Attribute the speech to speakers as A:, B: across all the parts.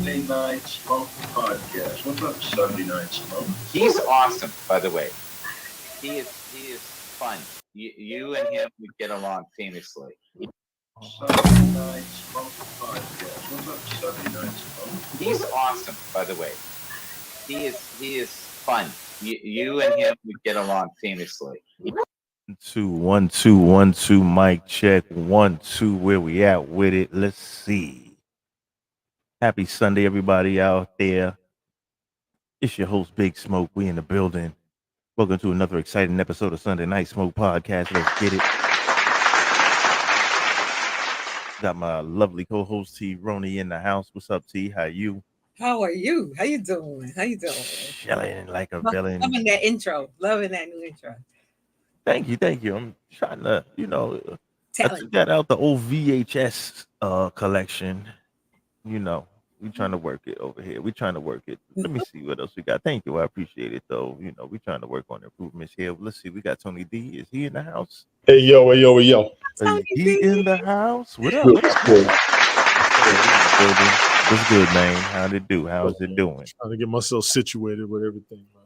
A: Sunday Night Smoke podcast. What's up, Sunday Night Smoke?
B: He's awesome, by the way. He is fun. You and him would get along famously.
A: Sunday Night Smoke podcast. What's up, Sunday Night Smoke?
B: He's awesome, by the way. He is fun. You and him would get along famously.
C: 1 2 1 2 mic check 1 2 where we at with it. Let's see. Happy Sunday, everybody out there. It's your host Big Smoke. We in the building. Welcome to another exciting episode of Sunday Night Smoke podcast. Let's get it. Got my lovely co-host T Roni in the house. What's up, T? How you?
D: How are you? How you doing?
C: Chilling like a villain.
D: Loving that intro. Loving that new intro.
C: Thank you. I'm trying to, I
D: Talent.
C: took that out the old VHS collection. We trying to work it over here. We trying to work it. Let me see what else we got. Thank you. I appreciate it, though. We trying to work on improvements here. Let's see. We got Tony D. Is he in the house?
E: Hey yo.
C: Is he in the house? What up? What's good, man? How'd it do? How's it doing?
E: Trying to get myself situated with everything, man.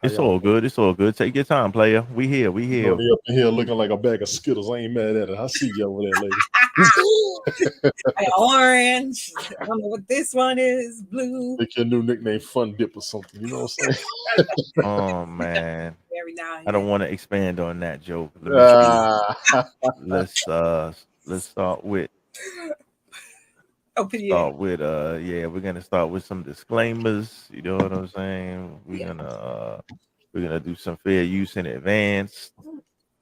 C: It's all good. Take your time, player. We here.
E: Up in here looking like a bag of Skittles. I ain't mad at it. I see you over there, lady.
D: Orange. I don't know what this one is. Blue.
E: Make your new nickname Fun Dip or something. You know what I'm saying?
C: Oh man.
D: Every now and
C: I don't
D: then.
C: want to expand on that joke. Let's start with
D: Open your
C: we're gonna start with some disclaimers. You know what I'm saying? We're gonna do some fair use in advance.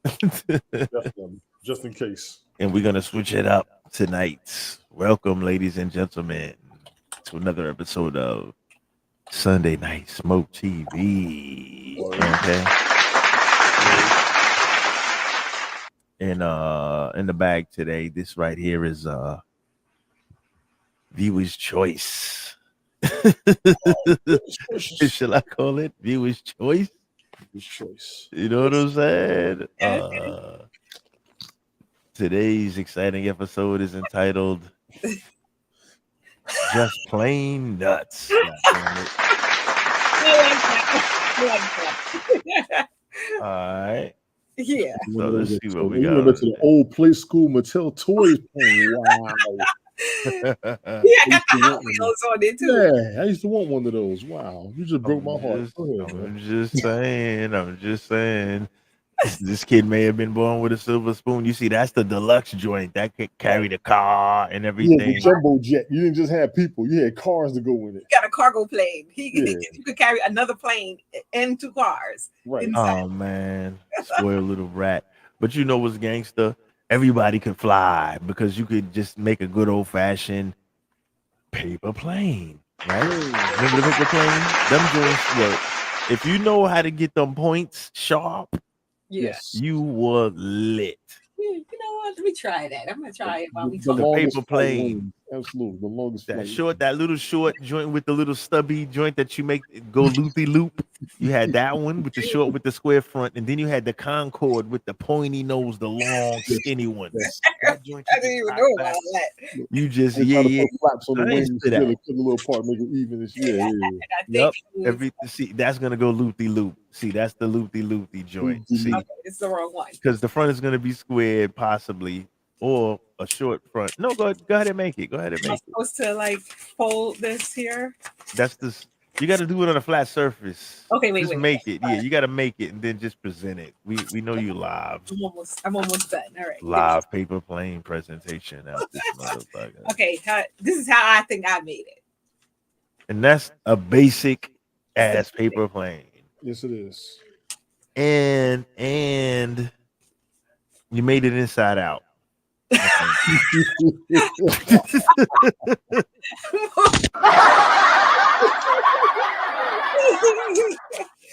E: Definitely. Just in case.
C: And we're gonna switch it up tonight. Welcome, ladies and gentlemen, to another episode of Sunday Night Smoke TV. Okay. And in the bag today, this right here is viewer's choice. Shall I call it viewer's choice?
E: Viewer's choice.
C: You know what I'm saying? Today's exciting episode is entitled Just Plain Nuts. All right.
D: Yeah.
C: So let's see what we
E: You
C: got.
E: went to the old play school Mattel Toys thing. Wow.
D: Yeah, I got the Hot Wheels on it too.
E: Yeah, I used to want one of those. Wow. You just broke my heart.
C: I'm just saying. This kid may have been born with a silver spoon. You see, that's the deluxe joint that could carry the car and everything.
E: Yeah, the jumbo jet. You didn't just have people. You had cars to go with it.
D: You got a cargo plane. You could carry another plane and 2 cars.
E: Right.
D: Inside.
C: Oh man, spoiled little rat. But you know what's gangster? Everybody could fly because you could just make a good old fashioned paper plane, right? Remember the paper plane? Them joints work. If you know how to get them points sharp,
D: Yes.
C: you were lit.
D: You know what? Let me try that. I'm gonna try it while we
E: The
D: talk.
E: longest
C: paper
E: flight
C: plane.
E: wins. Absolutely. The longest flight.
C: That little short joint with the little stubby joint that you make go loopy loop. You had that one with the short with the square front, and then you had the Concorde with the pointy nose, the long skinny one. That joint
D: I didn't even know about that.
C: you just
E: They try to put flaps on the
C: I
E: wings,
C: didn't see that.
E: really cut the little part, make it even. Yeah.
D: And I
C: Yep.
D: think
C: See, that's gonna go loopy loop. See, that's the loopy joint. See,
D: okay, it's the wrong one.
C: because the front is gonna be squared, possibly, or a short front. No, go ahead and make it. Go ahead and
D: I'm
C: make it.
D: supposed to like fold this here.
C: That's this. You got to do it on a flat surface.
D: Okay, wait.
C: Make it. Yeah, you got to make it and then just present it. We know you live.
D: I'm almost done. All right.
C: Live paper plane presentation out this motherfucker.
D: Okay, this is how I think I made it.
C: And that's a basic ass paper plane.
E: Yes, it is.
C: And you made it inside out.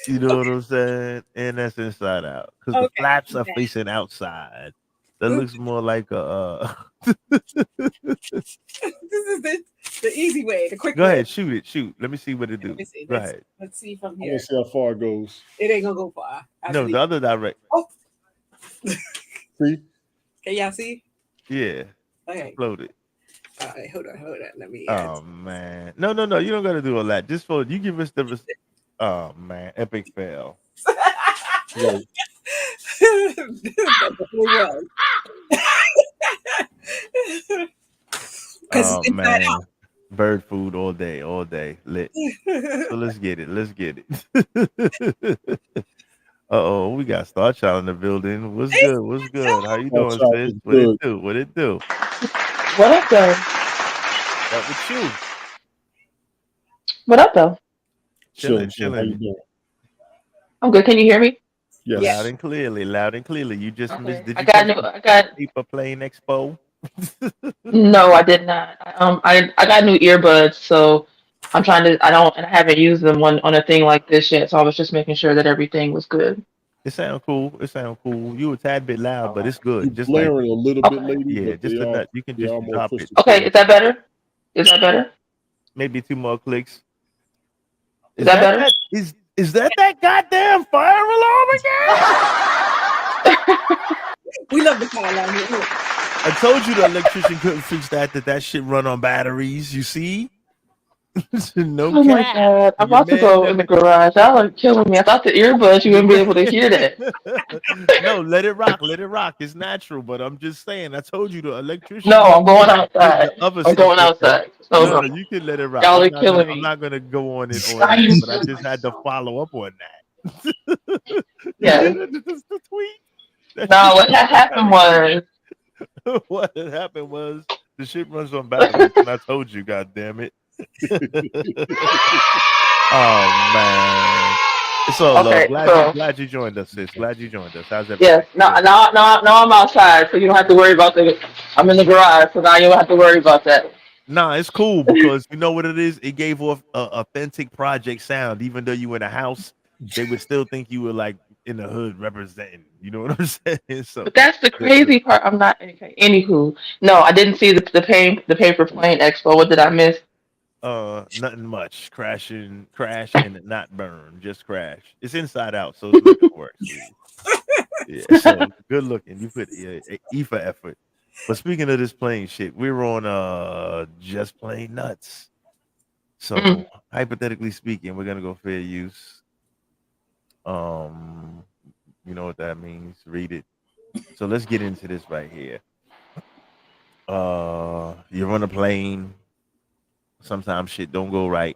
C: You know what I'm saying? And that's inside out because the flaps are facing outside. That looks more like a.
D: This is the easy way, the quick way.
C: Go ahead, shoot it. Shoot. Let me see what it do. Go ahead.
D: Let's see from
E: I
D: here.
E: want to see how far it goes.
D: It ain't gonna go far.
C: No, the other direct.
D: Oh.
E: See?
D: Can y'all see?
C: Yeah.
D: Okay.
C: Float it.
D: right, hold on. Let me
C: Oh man, no. You don't gotta do all that. Just for you give us the. Oh man, epic fail.
E: Right.
D: That definitely was. Because
C: Oh
D: it's inside
C: man, bird food all day, lit. So
D: out.
C: let's get it. Uh-oh, we got Star Child in the building. What's
D: Hey,
C: good? What's good? How you
E: Watch
C: doing,
E: out,
C: sis?
E: it's
C: What it
E: good.
C: do? What it do?
F: What up, though?
C: What with you?
F: What up, though?
C: Chilling,
E: Chilling. How you
C: chilling.
E: doing?
F: I'm good. Can you hear me?
E: Yes.
C: Loud and clearly, loud and clearly. You just missed.
F: Okay.
C: Did
F: I
C: you
F: got
C: come
F: new.
C: to
F: I got.
C: Paper Plane Expo?
F: No, I did not. I got new earbuds, so I'm trying to. I don't, and I haven't used them on a thing like this yet. So I was just making sure that everything was good.
C: It sound cool. It sound cool. You a tad bit loud, but it's good.
E: You
C: Just like
E: blaring a little bit,
F: Okay.
E: lady,
C: yeah,
E: but
C: just enough. You can
E: they
C: just
E: are more
C: drop it.
E: crystal
F: Okay.
E: clear.
F: Is that better? Is that better?
C: Maybe 2 more clicks.
F: Is that better?
C: Is that goddamn fire alarm again?
D: we love the fire alarm here. Look.
C: I told you the electrician couldn't fix that shit run on batteries. You see? No
F: Oh my
C: cap.
F: God! I'm
C: Your
F: about to
C: man
F: go in the garage. Y'all are killing me. I thought the earbuds you
C: your
F: wouldn't be
C: man.
F: able to hear that.
C: No, let it rock. Let it rock. It's natural, but I'm just saying. I told you the
F: No,
C: electrician
F: I'm going
C: did the
F: outside.
C: other
F: I'm going
C: system.
F: outside. So
C: No,
F: no,
C: you can let it rock.
F: y'all are killing
C: I'm
F: me.
C: not gonna go on that, but I just had to follow up on that. You see
F: Yes.
C: the tweet? That
F: No,
C: shit
F: what
C: was
F: had happened was.
C: what had happened was the shit runs on batteries, and I told you, god damn it. Oh man. It's all love.
F: Okay, so
C: Glad you joined us, sis. Glad you joined us. How's
F: yes,
C: everything?
F: now,
C: Good.
F: now I'm outside, so you don't have to worry about the. I'm in the garage, so now you don't have to worry about that.
C: Nah, it's cool because you know what it is? It gave off a authentic project sound. Even though you in a house, they would still think you were like in the hood representing. You know what I'm saying? So
F: But that's the
C: the
F: crazy part. I'm not. Okay, anywho, no, I didn't see the paper plane expo. What did I miss?
C: nothing much. Crash and not burn, just crash. It's inside out, so it's not gonna work, sweetie. Yeah, so good looking. You put E for effort. But speaking of this plane shit, we're on just plain nuts. So
F: Mm.
C: hypothetically speaking, we're gonna go fair use. Um, you know what that means. Read it. So let's get into this right here. You're on a plane. Sometimes shit don't go right.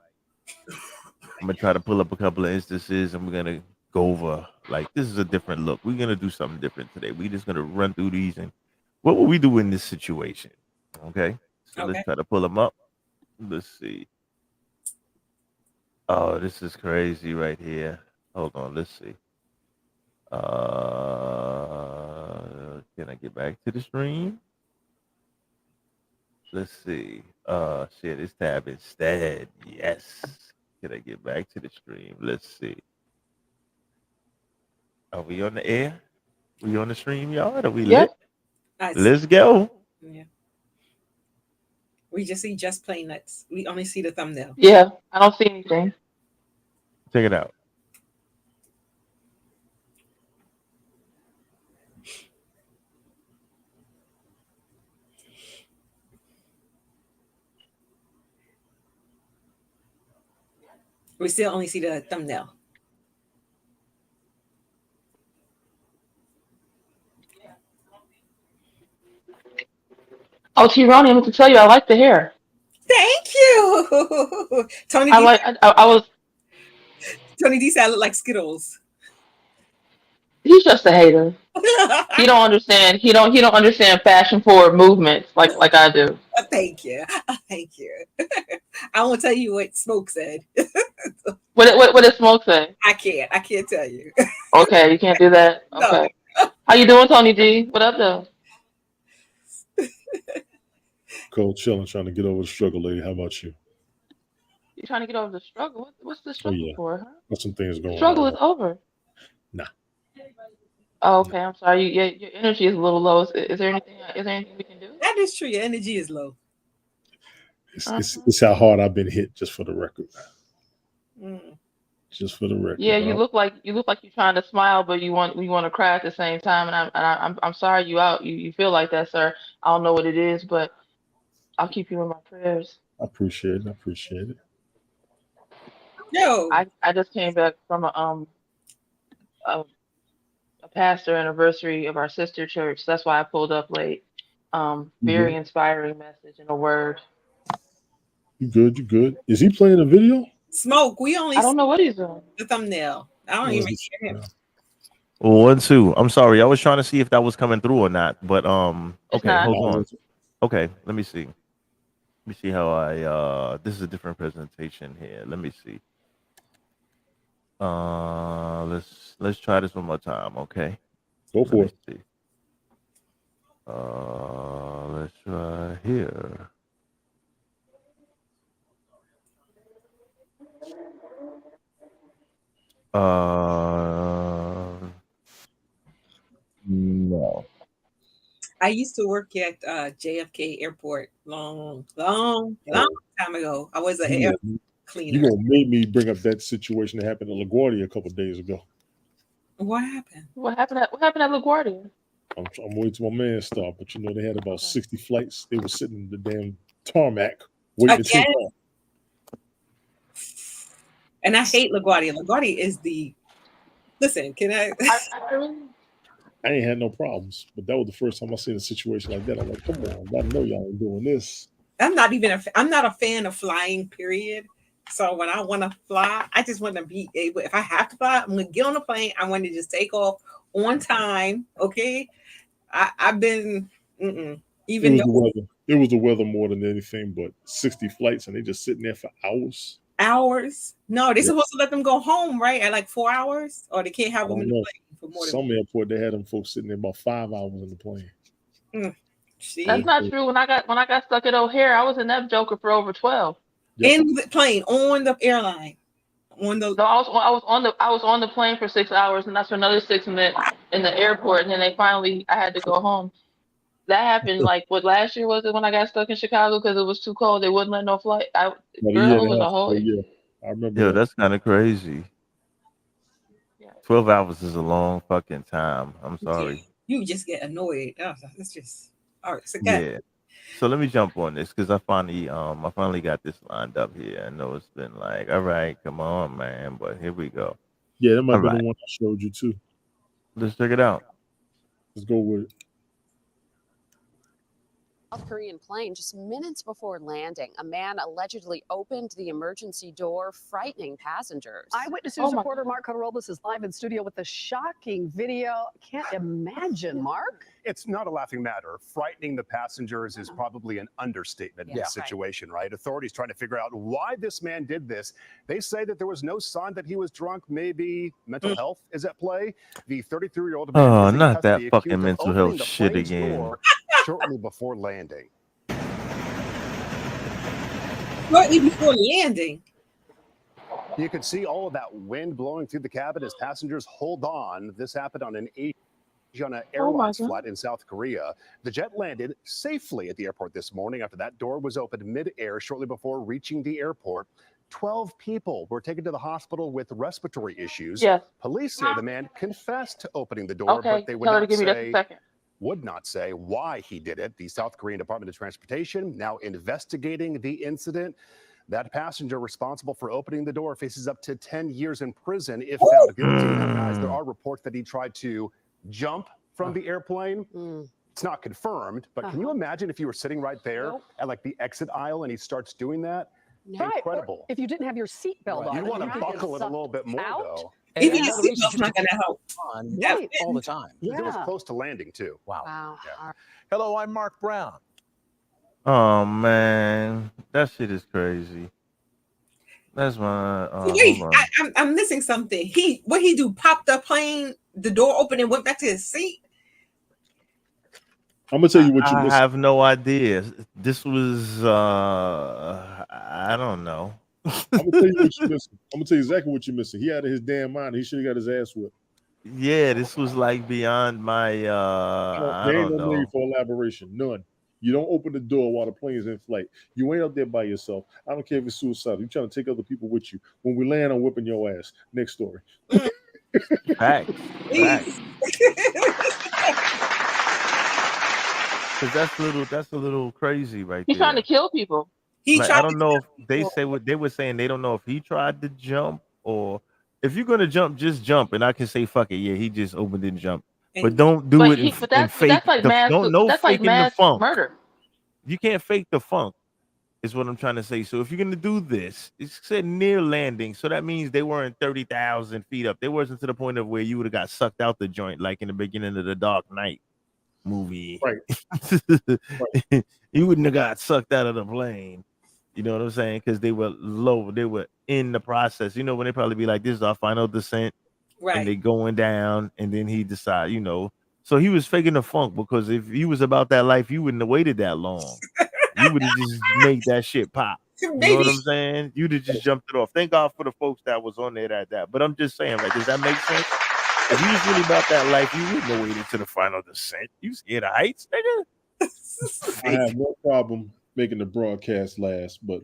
C: I'm gonna try to pull up a couple of instances, and we're gonna go over like this is a different look. We're gonna do something different today. We're just gonna run through these and what would we do in this situation? Okay, so let's
D: Okay.
C: try to pull them up. Let's see. Oh, this is crazy right here. Hold on, let's see. Can I get back to the stream? Let's see. Share this tab instead. Yes. Can I get back to the stream? Let's see. Are we on the air? We on the stream, y'all? Are we
F: Yep.
C: lit?
D: I see.
C: Let's go.
D: Yeah. We just see just plain nuts. We only see the thumbnail.
F: Yeah. I don't see anything.
C: Check it out.
D: We still only see the thumbnail.
F: Oh, T. Ronnie, I meant to tell you, I like the hair.
D: Thank you. Tony
F: I
D: D.
F: like. I was.
D: Tony D said I look like Skittles.
F: He's just a hater. He don't understand. He don't understand fashion forward movements like I do.
D: Thank you. Thank you. I won't tell you what Smoke said.
F: What did Smoke say?
D: I can't. I can't tell you.
F: Okay, you can't do that.
D: No.
F: Okay. How you doing, Tony D? What up, though?
E: Cold chilling, trying to get over the struggle, lady. How about you?
F: You trying to get over the struggle? What's the
E: Oh
F: struggle
E: yeah,
F: for? Huh?
E: got some things
F: The
E: going
F: struggle
E: on.
F: is over.
E: Nah,
F: Oh,
E: nah.
F: okay. I'm sorry. Your energy is a little low. Is there anything? Is there anything we can do?
D: That is true. Your energy is low.
F: Uh-huh.
E: It's how hard I've been hit, just for the record.
D: Mm.
E: Just for the record.
F: Yeah,
E: But
F: you look like you're trying to smile, but you want to cry at the same time. And I'm sorry you out. You feel like that, sir. I don't know what it is, but I'll keep you in my prayers.
E: I appreciate it. I appreciate it.
D: Yo,
F: I just came back from a, a pastor anniversary of our sister church. That's why I pulled up late. Very inspiring message and a word.
E: You good? You good? Is he playing a video?
D: Smoke. We only
F: I don't
D: see
F: know what he's doing.
D: the thumbnail. I don't even hear him.
C: 1, 2. I'm sorry. I was trying to see if that was coming through or not. But
F: It's
C: okay,
F: not.
C: hold on. Okay, let me see. Let me see how I this is a different presentation here. Let me see. Let's try this one more time, okay?
E: Go for it.
C: See. Let's try here. No.
D: I used to work at JFK Airport long time ago. I was an air
E: You
D: cleaner.
E: gonna make me bring up that situation that happened in LaGuardia a couple of days ago.
D: What happened?
F: What happened at LaGuardia?
E: I'm waiting till my man start, but you know they had about 60 flights. They were sitting in the damn tarmac waiting to take off.
D: And I hate LaGuardia. LaGuardia is the listen. Can I?
E: I ain't had no problems, but that was the first time I seen a situation like that. I'm like, come on, I know y'all ain't doing this.
D: I'm not a fan of flying. Period. So when I want to fly, I just want to be able. If I have to fly, I'm gonna get on a plane. I want to just take off on time. Okay. I've been even
E: it was the weather more than anything, but 60 flights and they just sitting there for hours.
D: Hours? No, they're supposed to let them go home, right? At like 4 hours, or they can't have them in the plane for more than
E: some airport. They had them folks sitting there about 5 hours in the plane.
D: See?
F: That's not true. When I got stuck at O'Hare, I was in that joker for over 12.
D: In the plane, on the airline, on the.
F: So I was on the plane for 6 hours, and that's for another 6 in the airport, and then I had to go home. That happened like last year was it when I got stuck in Chicago because it was too cold. They wouldn't let no flight. It was a whole.
E: Yeah, I remember.
C: Yeah, that's kind of crazy.
F: Yeah.
C: 12 hours is a long fucking time. I'm sorry.
D: You just get annoyed. Oh, it's just all right. So
C: yeah. So let me jump on this because I finally got this lined up here. I know it's been like, all right, come on, man, but here we go.
E: Yeah, that might be the one I showed you too.
C: Let's check it out.
E: Let's go with it.
G: South Korean plane just minutes before landing. A man allegedly opened the emergency door, frightening passengers.
H: Eyewitness News reporter Mark Robles is live in studio with a shocking video. Can't imagine, Mark.
I: It's not a laughing matter. Frightening the passengers is probably an understatement in this situation, right? Authorities trying to figure out why this man did this. They say that there was no sign that he was drunk. Maybe mental health is at play. The 33-year-old man.
C: Oh, not that fucking mental health shit again.
I: Shortly before landing.
D: Shortly before landing.
I: You could see all of that wind blowing through the cabin as passengers hold on. This happened on an Asiana Airlines flight in South Korea. The jet landed safely at the airport this morning after that door was opened mid-air shortly before reaching the airport. 12 people were taken to the hospital with respiratory issues.
F: Yes.
I: Police say the man confessed to opening the door, but they would not say why he did it. The South Korean Department of Transportation now investigating the incident. That passenger responsible for opening the door faces up to 10 years in prison if found guilty. Now, guys, there are reports that he tried to jump from the airplane. It's not confirmed, but can you imagine if you were sitting right there at like the exit aisle and he starts doing that? Incredible.
H: If you didn't have your seatbelt on,
I: you want to buckle it a little bit more, though.
D: Even your seatbelt's not going to help.
I: Right. All the time. It was close to landing, too.
G: Wow.
I: Yeah.
J: Hello, I'm Mark Brown.
C: Oh, man. That shit is crazy. That's my...
D: Wait, I'm missing something. What he do? Popped the plane, the door opened and went back to his seat?
E: I'm gonna tell you what you missed.
C: I have no idea. This was I don't know.
E: I'm gonna tell you what you missing. I'm gonna tell you exactly what you're missing. He out of his damn mind. He should have got his ass whipped.
C: Yeah, this was like beyond my I don't know.
E: Need for elaboration. None. You don't open the door while the plane is in flight. You ain't up there by yourself. I don't care if it's suicide. You're trying to take other people with you. When we land, I'm whipping your ass. Next story.
C: Facts. Because that's a little crazy right
F: He's trying to
C: there.
F: kill people.
D: He
C: Like,
D: tried
C: I
D: to
C: don't know if they
D: kill
C: say what they were saying. They don't know if he tried to jump or if you're gonna jump, just jump. And I can say, fuck it, yeah, he just opened and jumped. But
D: and
C: don't do
F: But
C: it
F: he, but
C: and fake
F: that's like
C: the
F: mass.
C: don't no
F: That's like
C: faking the
F: mass
C: funk.
F: murder.
C: You can't fake the funk, is what I'm trying to say. So if you're gonna do this, it said near landing. So that means they weren't 30,000 feet up. They wasn't to the point of where you would have got sucked out the joint, like in the beginning of the Dark Knight movie.
E: Right.
C: You wouldn't have got sucked out of the plane. You know what I'm saying? Because they were low, they were in the process. You know, when they probably be like, this is our final descent, and they
D: right.
C: going down, and then he decide, So he was faking the funk because if he was about that life, you wouldn't have waited that long. You would have just made that shit pop. You know what
D: Maybe
C: I'm saying? You'd have just jumped it off. Thank God for the folks that was on there that. But I'm just saying, right? Does that make sense? If you was really about that life, you wouldn't have waited to the final descent. You scared of heights, nigga?
E: I have no problem making the broadcast last, but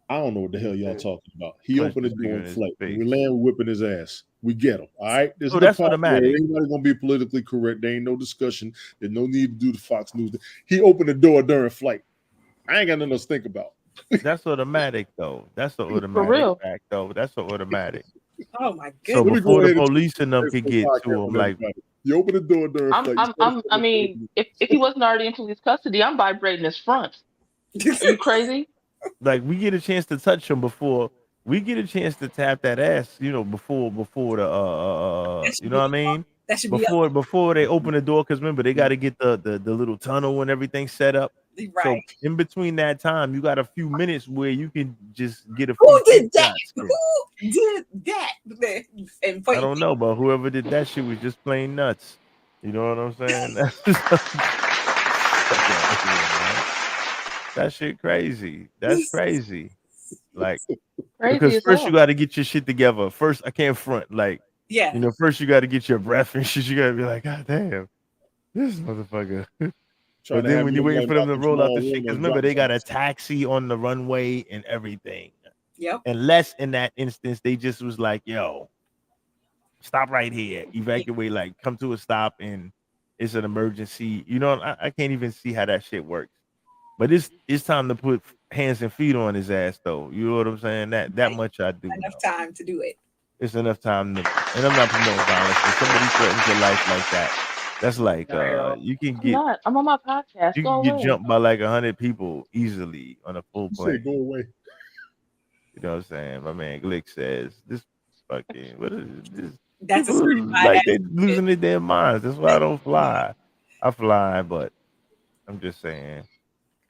E: I don't know what the hell y'all talking about. He
C: Punch
E: opened
C: the
E: the
C: speaker
E: door
C: in
E: in
C: his
E: flight. When we
C: face.
E: land, we're whipping his ass. We get him. All right. This
C: Oh,
E: is the
C: that's
E: part where
C: automatic.
E: anybody gonna be politically correct. There ain't no discussion. There's no need to do the Fox News. He opened the door during flight. I ain't got nothing else to think about.
C: That's automatic, though. That's the
F: For
C: automatic
F: real.
C: fact, though. That's the automatic.
D: oh my
C: So
E: Let me
D: goodness.
E: go
C: before the
E: ahead and
C: police and them
E: try
C: could
E: the
C: get to
E: podcast
C: him,
E: on
C: like,
E: everybody. You open the door during flight. You start
F: I mean, if he wasn't already in police custody, I'm vibrating his front. Are you crazy?
C: we get a chance to touch him before we get a chance to tap that ass, before the
D: That
C: you
D: should
C: know
D: be
C: what I mean?
D: that should be up.
C: Before they open the door, because remember they got to get the little tunnel and everything set up. So
D: Right.
C: in between that time, you got a few minutes where you can just get a few
D: Who
C: cheap
D: did that?
C: shots.
D: Who did that? And
C: I don't know, but whoever did that shit was just plain nuts. You know what I'm saying? That's just fuck outta here, man. That shit crazy. That's crazy. Like,
F: Crazy
C: because
F: as
C: first you
F: hell.
C: got to get your shit together. First, I can't front. Like,
D: yeah.
C: first you got to get your breath and shit. You got to be like, God damn, this motherfucker.
E: trying
C: But
E: to
C: then
E: have
C: when
E: you
C: you're
E: look
C: waiting
E: like
C: for them to
E: Malcolm
C: roll out
E: Jamal
C: the shit,
E: Warner
C: because
E: on
C: remember,
E: Drop
C: they got a
E: Tops.
C: taxi on the runway and everything.
D: Yep.
C: Unless in that instance, they just was like, yo, stop right here, evacuate, like come to a stop, and it's an emergency. I can't even see how that shit works. But it's time to put hands and feet on his ass, though. You know what I'm saying? That
D: Right.
C: much I do
D: Enough
C: know.
D: time to do it.
C: It's enough time to, and I'm not promoting violence. When somebody threatens your life like that, that's like you can
F: I'm
C: get
F: not. I'm on my podcast.
C: you
F: Go
C: can get
F: away.
C: jumped by like 100 people easily on a full
E: You
C: plane.
E: said go away.
C: You know what I'm saying? My man Glick says this fucking what is this?
D: That's a
C: People
D: certified
C: like
D: ass.
C: they losing their damn minds. That's why I don't fly. I fly, but I'm just saying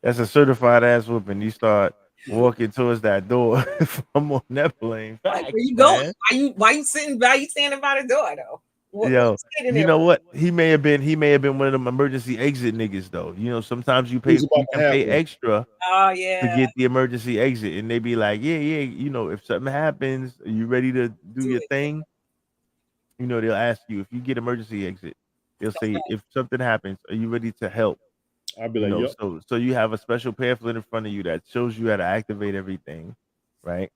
C: that's a certified ass whooping. You start walking towards that door if I'm on that plane.
D: Like,
C: Facts,
D: where you going?
C: man.
D: Why you sitting by you standing by the door though? What
C: Yo,
D: you standing
C: you
D: there
C: know
D: for?
C: what? He may have been one of them emergency exit niggas though. Sometimes you
E: Who's about to
C: can
E: have
C: pay
E: one?
C: extra
D: Oh
C: to
D: yeah.
C: get the emergency exit, and they be like, yeah, if something happens, are you ready to do your
D: it.
C: thing? They'll ask you if you get emergency exit. They'll say,
D: Right.
C: if something happens, are you ready to help?
E: I'd be like, yep.
C: So you have a special pamphlet in front of you that shows you how to activate everything, right?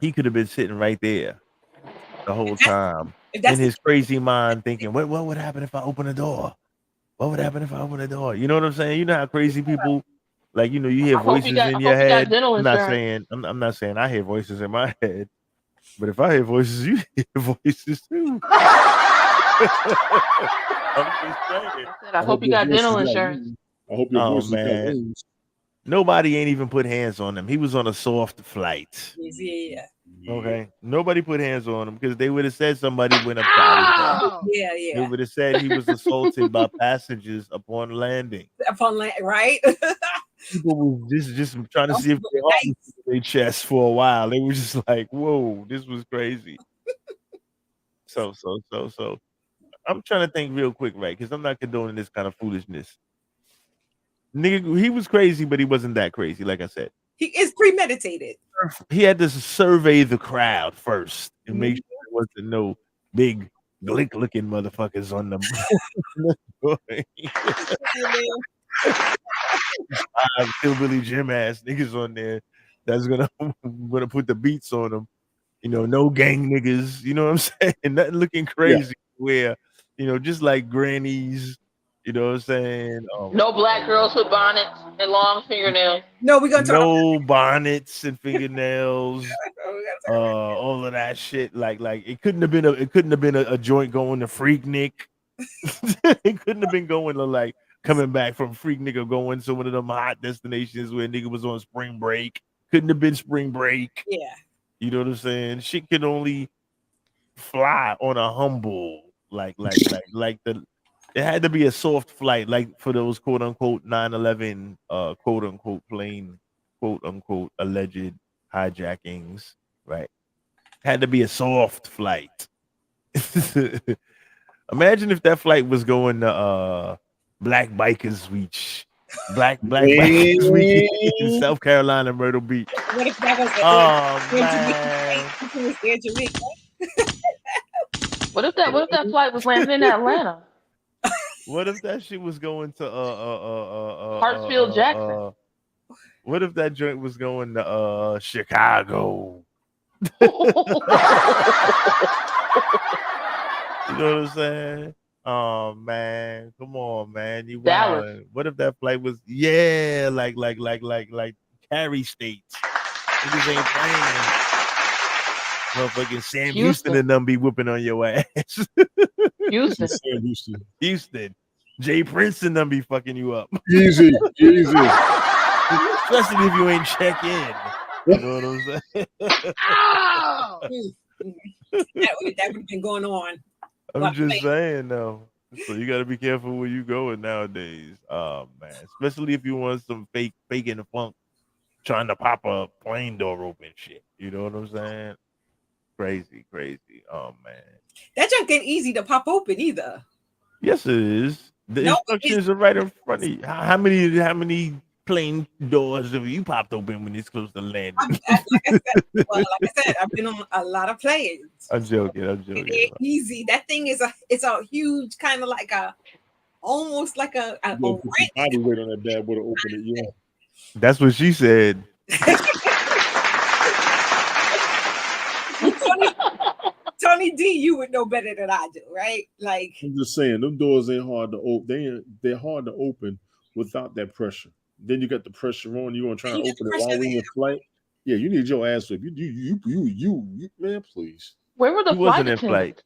C: He could have been sitting right there the whole time
D: If
C: in
D: that's
C: his crazy mind, thinking, what would happen if I open the door? What would happen if I open the door? You know what I'm saying? You know how crazy people, like, you hear
F: I hope he
C: voices
F: got.
C: in
F: I
C: your
F: hope he got
C: head.
F: dental
C: I'm not
F: insurance.
C: saying I'm not saying I hear voices in my head, but if I hear voices, you hear voices too. I'm just saying.
F: I hope he got dental insurance.
E: I hope your
C: Oh
E: voice has got
C: man,
E: wings.
C: nobody ain't even put hands on him. He was on a soft flight.
D: yeah.
C: Okay, nobody put hands on him because they would have said somebody went upside his head.
D: Yeah,
C: They
D: yeah.
C: would have said he was assaulted by passengers upon landing.
D: Upon land, right?
C: People was just trying to see if they heart was in their chest for a while. They were just like, "Whoa, this was crazy." So, I'm trying to think real quick, right? Because I'm not condoning this kind of foolishness. Nigga, he was crazy, but he wasn't that crazy. Like I said,
D: He is premeditated.
C: he had to survey the crowd first and make
D: Mhm.
C: sure there wasn't no big glick looking motherfuckers on them. Hillbilly Jim ass niggas on there that's gonna put the beats on them. No gang niggas. You know what I'm saying? Nothing looking
E: Yeah.
C: crazy. Where just like grannies, You know what I'm saying?
F: No black girls with bonnets and long fingernails.
D: No, we're gonna talk
C: no bonnets and fingernails. All of that shit. Like it couldn't have been a joint going to Freaknik. It couldn't have been going to like coming back from Freaknik or going to one of them hot destinations where nigga was on spring break. Couldn't have been spring break.
D: Yeah.
C: You know what I'm saying? Shit could only fly on a humble, like the. It had to be a soft flight, like for those quote unquote 9/11 quote unquote plane, quote unquote alleged hijackings, right? Had to be a soft flight. Imagine if that flight was going to Black Bikers Week. Black Bikers Week in South Carolina, Myrtle Beach.
D: What if that was
C: man.
D: Jamaica?
F: What if that flight was landing in Atlanta?
C: What if that shit was going to
F: Hartsfield Jackson?
C: What if that joint was going to Chicago? You know what I'm saying? Oh man, come on, man. You wild. What if that flight was like carry states? Niggas ain't playing. Motherfucking Sam Houston and them be whooping on your ass. Houston. Jay Prince and them be fucking you up.
E: Easy.
C: Especially if you ain't check in. You know what I'm saying?
D: That would have been going on.
C: I'm just saying though. So you gotta be careful where you going nowadays. Oh man. Especially if you want some faking the funk, trying to pop a plane door open shit. You know what I'm saying? Crazy. Oh man.
D: That junk ain't easy to pop open either.
C: Yes, it is. The instructions are right in front of you. How many plane doors have you popped open when it's close to landing?
D: Like I said, I've been on a lot of planes.
C: I'm joking.
D: It ain't easy. That thing is a huge kind of like almost like a
E: body weight on that bad boy to open it. Yeah.
C: That's what she said.
D: Tony D, you would know better than I do, right? Like
E: I'm just saying, them doors ain't hard to open. They're hard to open without that pressure. Then you got the pressure on. You want to try to open it while we're in flight. Yeah, you need your ass whipped. You, man, please.
F: Where were the flight attendants?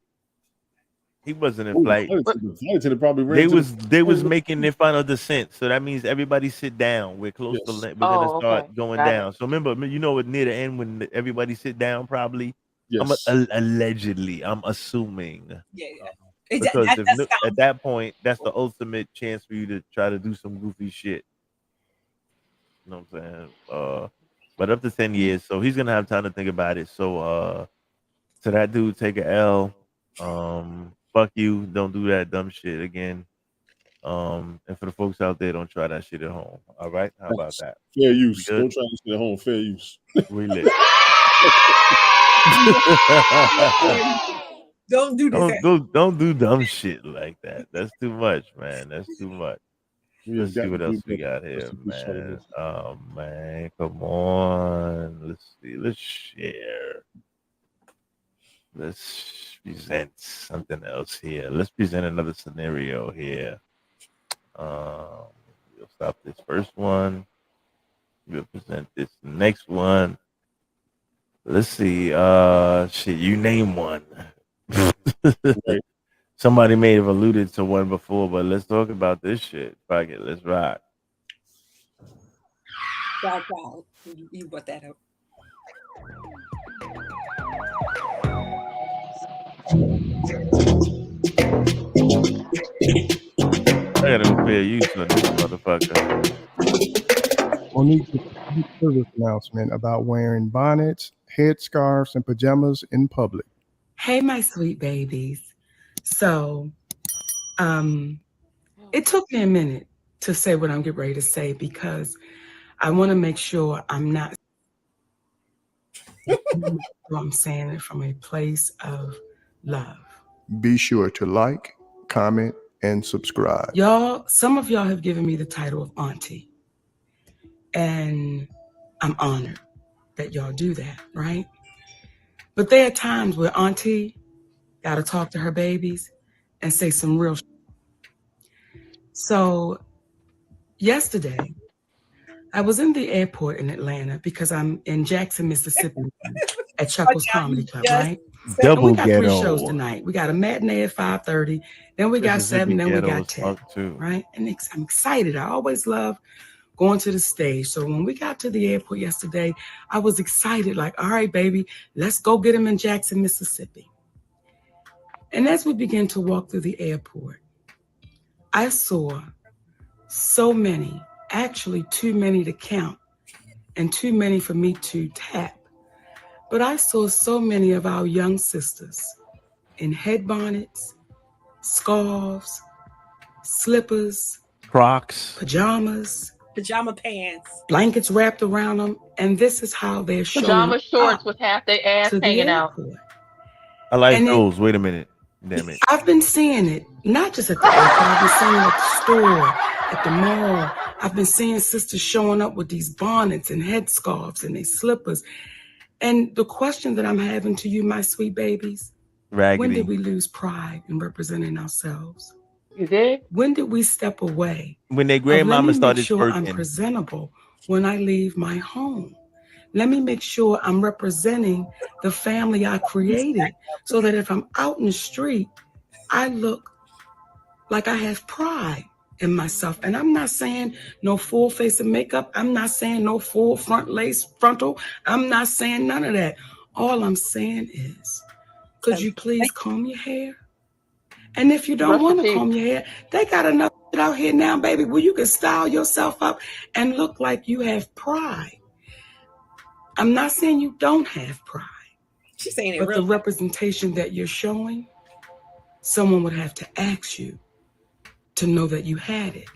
C: He wasn't in flight.
E: The flight attendant probably ran
C: they was making their final descent. So that means everybody sit down. We're close to we're gonna start going down. So remember, you know, near the end when everybody sit down, probably.
E: Yes.
C: Allegedly, I'm assuming.
D: Yeah.
C: Because at that point, that's the ultimate chance for you to try to do some goofy shit. You know what I'm saying? But up to 10 years, so he's gonna have time to think about it. So that dude, take a L. Fuck you, don't do that dumb shit again. And for the folks out there, don't try that shit at home. All right? How about that?
E: Fair use. Don't try this shit at home. Fair use.
C: We lit.
D: Don't do this.
C: Don't do dumb shit like that. That's too much, man. That's too much. Let's see what else we got here, man. Oh man, come on. Let's see. Let's share. Let's present something else here. Let's present another scenario here. We'll stop this first one. We'll present this next one. Let's see. Shit, you name one. Somebody may have alluded to one before, but let's talk about this shit. Fuck it, let's rock.
D: Wow. You brought that up.
C: I gotta go pay use on this motherfucker.
J: Monique, service announcement about wearing bonnets, headscarves, and pajamas in public.
K: Hey, my sweet babies. So, it took me a minute to say what I'm getting ready to say because I want to make sure I'm not. I'm saying it from a place of love.
J: Be sure to like, comment, and subscribe.
K: Y'all, some of y'all have given me the title of auntie. And I'm honored that y'all do that, right? But there are times where auntie got to talk to her babies and say some real shit. So yesterday, I was in the airport in Atlanta because I'm in Jackson, Mississippi at Chuckles Comedy Club, right? And we got 3 shows tonight. We got a matinee at 5:30, then we got 7, then we got 10, right? And I'm excited. I always love going to the stage. So when we got to the airport yesterday, I was excited, like, all right, baby, let's go get him in Jackson, Mississippi. And as we began to walk through the airport, I saw so many, actually too many to count and too many for me to tap. But I saw so many of our young sisters in head bonnets, scarves, slippers,
C: Crocs,
K: pajamas,
D: pajama pants,
K: blankets wrapped around them, and this is how they're showing
F: Pajama shorts
K: up
F: with half their ass
K: to the
F: hanging out.
K: airport.
C: I like
K: And
C: those. Wait a minute. Damn it.
K: I've been seeing it, not just at the airport, I've been seeing it at the store, at the mall. I've been seeing sisters showing up with these bonnets and headscarves and these slippers. And the question that I'm having to you, my sweet babies,
C: Raggedy.
K: When did we lose pride in representing ourselves?
F: You did?
K: When did we step away?
C: When their grandmama started
K: make sure I'm
C: twerking.
K: presentable when I leave my home. Let me make sure I'm representing the family I created so that if I'm out in the street, I look like I have pride in myself. And I'm not saying no full face of makeup. I'm not saying no full front lace frontal. I'm not saying none of that. All I'm saying is, could you please comb your hair? And if you don't want to comb your hair, they got enough out here now, baby, where you can style yourself up and look like you have pride. I'm not saying you don't have pride.
D: She's saying it
K: but
D: real
K: the representation that you're showing, someone would have to ask you to know that you had it.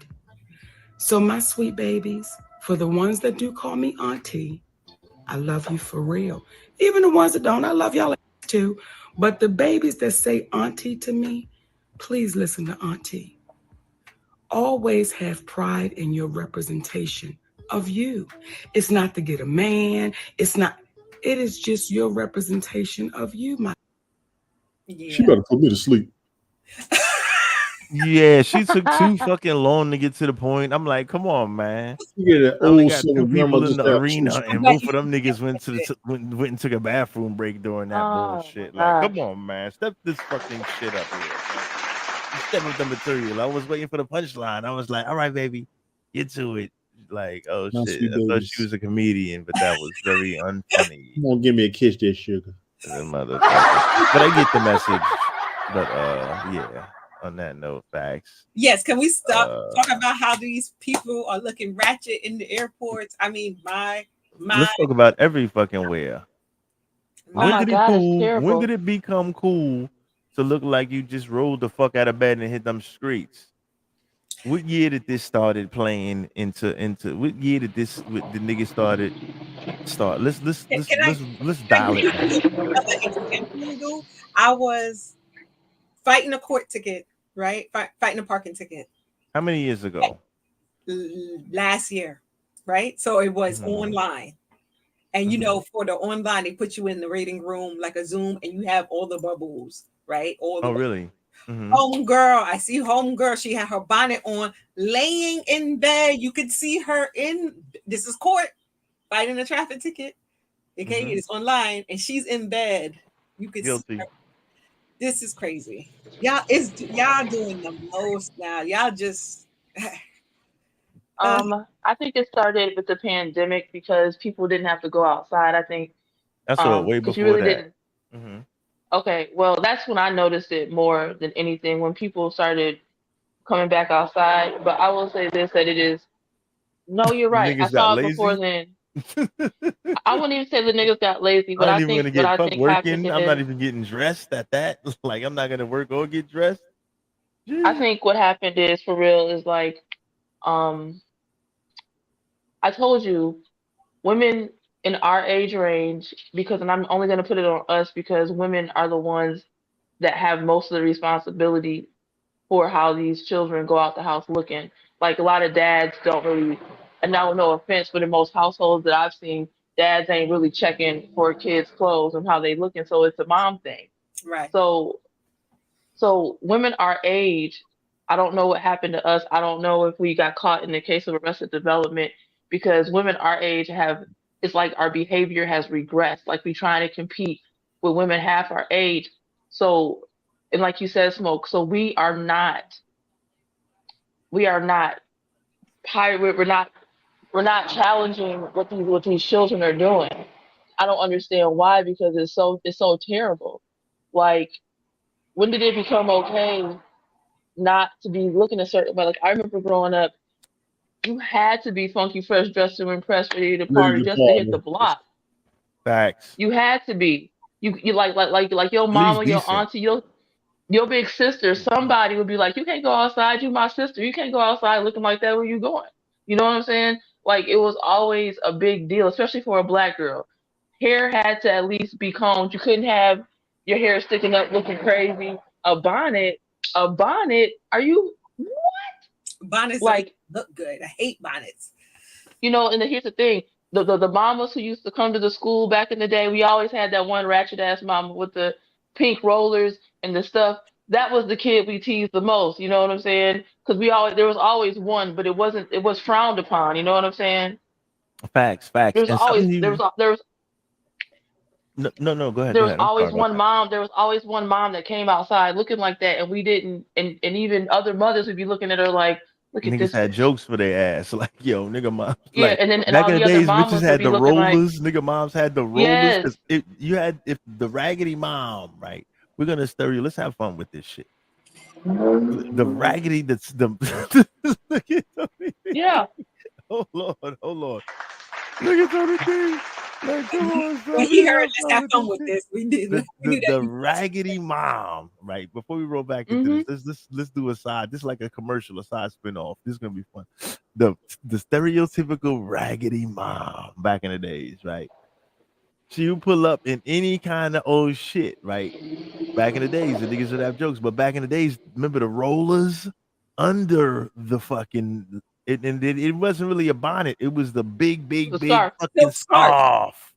K: So my sweet babies, for the ones that do call me auntie, I love you for real. Even the ones that don't, I love y'all too. But the babies that say auntie to me, please listen to auntie. Always have pride in your representation of you. It's not to get a man. It is just your representation of you, my.
E: Yeah. She better put me to sleep.
C: Yeah, she took too fucking long to get to the point. I'm like, come on, man.
E: Yeah,
C: I only got 2 people in the arena, and both of them niggas went to went and took a bathroom break during that bullshit. Like, come on, man, step this fucking shit up here. Man. Step up the material. I was waiting for the punchline. I was like, all right, baby, get to it. Like, oh shit, I thought she was a comedian, but that was very unfunny.
E: Come on, give me a kiss, there, sugar.
C: Motherfucker. But I get the message. But yeah. On that note, facts.
D: Yes, can we stop talking about how these people are looking ratchet in the airports? I mean,
C: let's talk about every fucking where. When did it become cool to look like you just rolled the fuck out of bed and hit them streets? What year did this started playing into what year did the nigga start? Let's dial it back.
D: I was fighting a court ticket, right? Fighting a parking ticket.
C: How many years ago?
D: Last year, right? So it was online. And you know, for the online, they put you in the waiting room like a Zoom and you have all the bubbles, right?
C: Really?
D: Homegirl, I see homegirl. She had her bonnet on, laying in bed. You could see her this is court, fighting a traffic ticket. Okay, it's online, and she's in bed. You could see her. This is crazy. Y'all doing the most now. Y'all just
F: I think it started with the pandemic because people didn't have to go outside. I think
C: that's way before
F: really
C: that.
F: Okay, well, that's when I noticed it more than anything, when people started coming back outside. But I will say this, that it is, no, you're right. I saw it before then. I wouldn't even say the niggas got lazy, but I think what I think happened is,
C: I'm not even getting dressed at that. Like, I'm not gonna work or get dressed.
F: I think what happened is, for real, is like, I told you, women in our age range, and I'm only gonna put it on us because women are the ones that have most of the responsibility for how these children go out the house looking. Like, a lot of dads don't really, and now no offense, but in most households that I've seen, dads ain't really checking for kids' clothes and how they looking. So it's a mom thing.
D: Right.
F: So women our age, I don't know what happened to us. I don't know if we got caught in the case of arrested development, because women our age it's like our behavior has regressed. Like we trying to compete with women half our age. So, and like you said, Smoke, so we're not challenging what these children are doing. I don't understand why, because it's so terrible. Like, when did it become okay not to be looking a certain way? Like, I remember growing up, you had to be funky, fresh, dressed to impress, ready to party, just to hit the block.
C: Facts.
F: You had to be. You like your
C: At least
F: mama, your
C: decent.
F: auntie, your big sister. Somebody would be like, "You can't go outside. You my sister. You can't go outside looking like that. Where you going?" You know what I'm saying? Like, it was always a big deal, especially for a black girl. Hair had to at least be combed. You couldn't have your hair sticking up, looking crazy. A bonnet. Are you what?
D: Bonnets
F: Like,
D: look good. I hate bonnets.
F: you know, and here's the thing. The mamas who used to come to the school back in the day, we always had that one ratchet ass mama with the pink rollers and the stuff. That was the kid we teased the most, you know what I'm saying? Because there was always one, but it was frowned upon, you know what I'm saying?
C: Facts.
F: There was
C: And
F: always
C: some
F: there
C: even,
F: was there was
C: no, go ahead.
F: there was
C: I'm sorry
F: always
C: about
F: one
C: that.
F: mom. There was always one mom that came outside looking like that, and we didn't. And even other mothers would be looking at her like, "Look at
C: Niggas
F: this
C: had
F: bitch."
C: jokes for their ass. Like, yo, nigga moms.
F: Yeah,
C: Like,
F: and
C: back
F: all
C: in the
F: the other
C: days, bitches
F: mamas would
C: had
F: be
C: the
F: looking like,
C: rollers. Nigga moms had the rollers.
F: "Yes,
C: Because if the raggedy mom, right? We're gonna stereo. Let's have fun with this shit. The raggedy, that's the look at Tony.
F: yeah."
C: Oh Lord. Look at Tony D. Like, come on, son.
D: When he heard, let's have fun with this. We did. We knew
C: The
D: that.
C: raggedy mom, right? Before we roll back into
F: Mm-hmm.
C: this, let's do a side. This is like a commercial, a side spinoff. This is gonna be fun. The stereotypical raggedy mom back in the days, right? She would pull up in any kind of old shit, right? Back in the days, the niggas would have jokes, but back in the days, remember the rollers under the fucking it wasn't really a bonnet. It was the big
F: The scarf.
C: fucking scarf.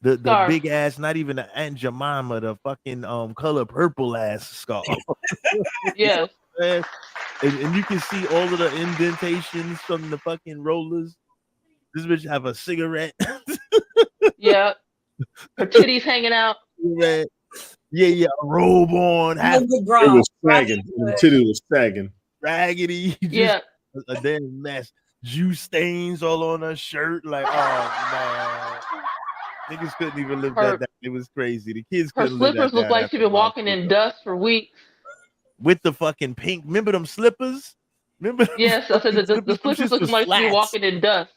C: The
F: Scarf.
C: big ass, not even the Aunt Jemima, the fucking color purple ass scarf.
F: Yes.
C: and you can see all of the indentations from the fucking rollers. This bitch have a cigarette.
F: Yeah. Her titties hanging out.
C: Yeah, a robe on.
E: It was sagging. The titty was sagging.
C: Raggedy.
F: Yeah.
C: A damn mess. Juice stains all on her shirt. Like, oh man. Niggas couldn't even live that down. It was crazy. The kids
F: Her
C: couldn't live that
F: slippers look
C: down
F: like she's been walking in dust for weeks.
C: With the fucking pink. Remember them slippers? Remember?
F: Yes, I said the slippers looking like she's walking in dust.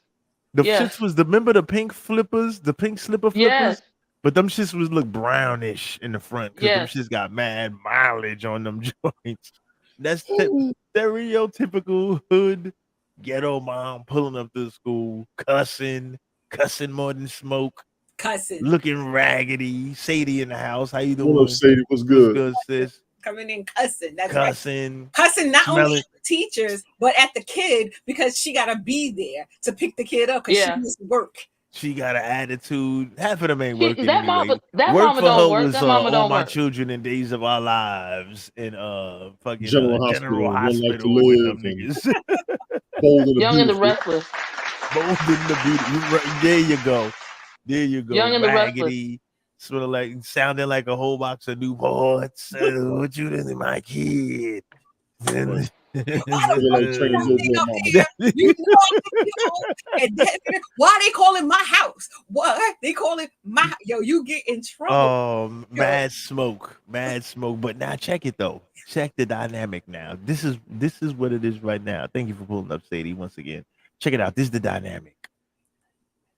C: The shits was remember the pink flippers, the pink slipper flippers?
F: Yes.
C: But them shits was look brownish in the front because them shits got mad mileage on them joints. That's stereotypical hood ghetto mom pulling up to school, cussing more than smoke, looking raggedy. Sadie in the house. How you doing?
E: What up, Sadie? What's good?
C: What's good, sis?
D: Coming in cussing. That's
C: cussing.
D: Right. Cussing not only at the teachers, but at the kid because she got to be there to pick the kid up because she needs to work.
C: She got an attitude. Half of them ain't working
F: that
C: anyway.
F: That
C: work
F: mama
C: for
F: don't
C: her
F: work.
C: was
F: That mama don't
C: all my
F: work.
C: children in Days of Our Lives in fucking
E: General
C: General
E: Hospital
C: Hospital
E: with
C: them niggas.
E: Bold and
F: Young and the Restless.
C: Bold and the Beautiful. There you go. There you go.
F: Young and the
C: Raggedy. Sort of like sounding like a whole box of Newports. What you doing, my kid?
D: Why they call it my house? What they call it my you get in trouble.
C: Oh, mad smoke. But now check it though. Check the dynamic now. This is what it is right now. Thank you for pulling up, Sadie, once again. Check it out. This is the dynamic.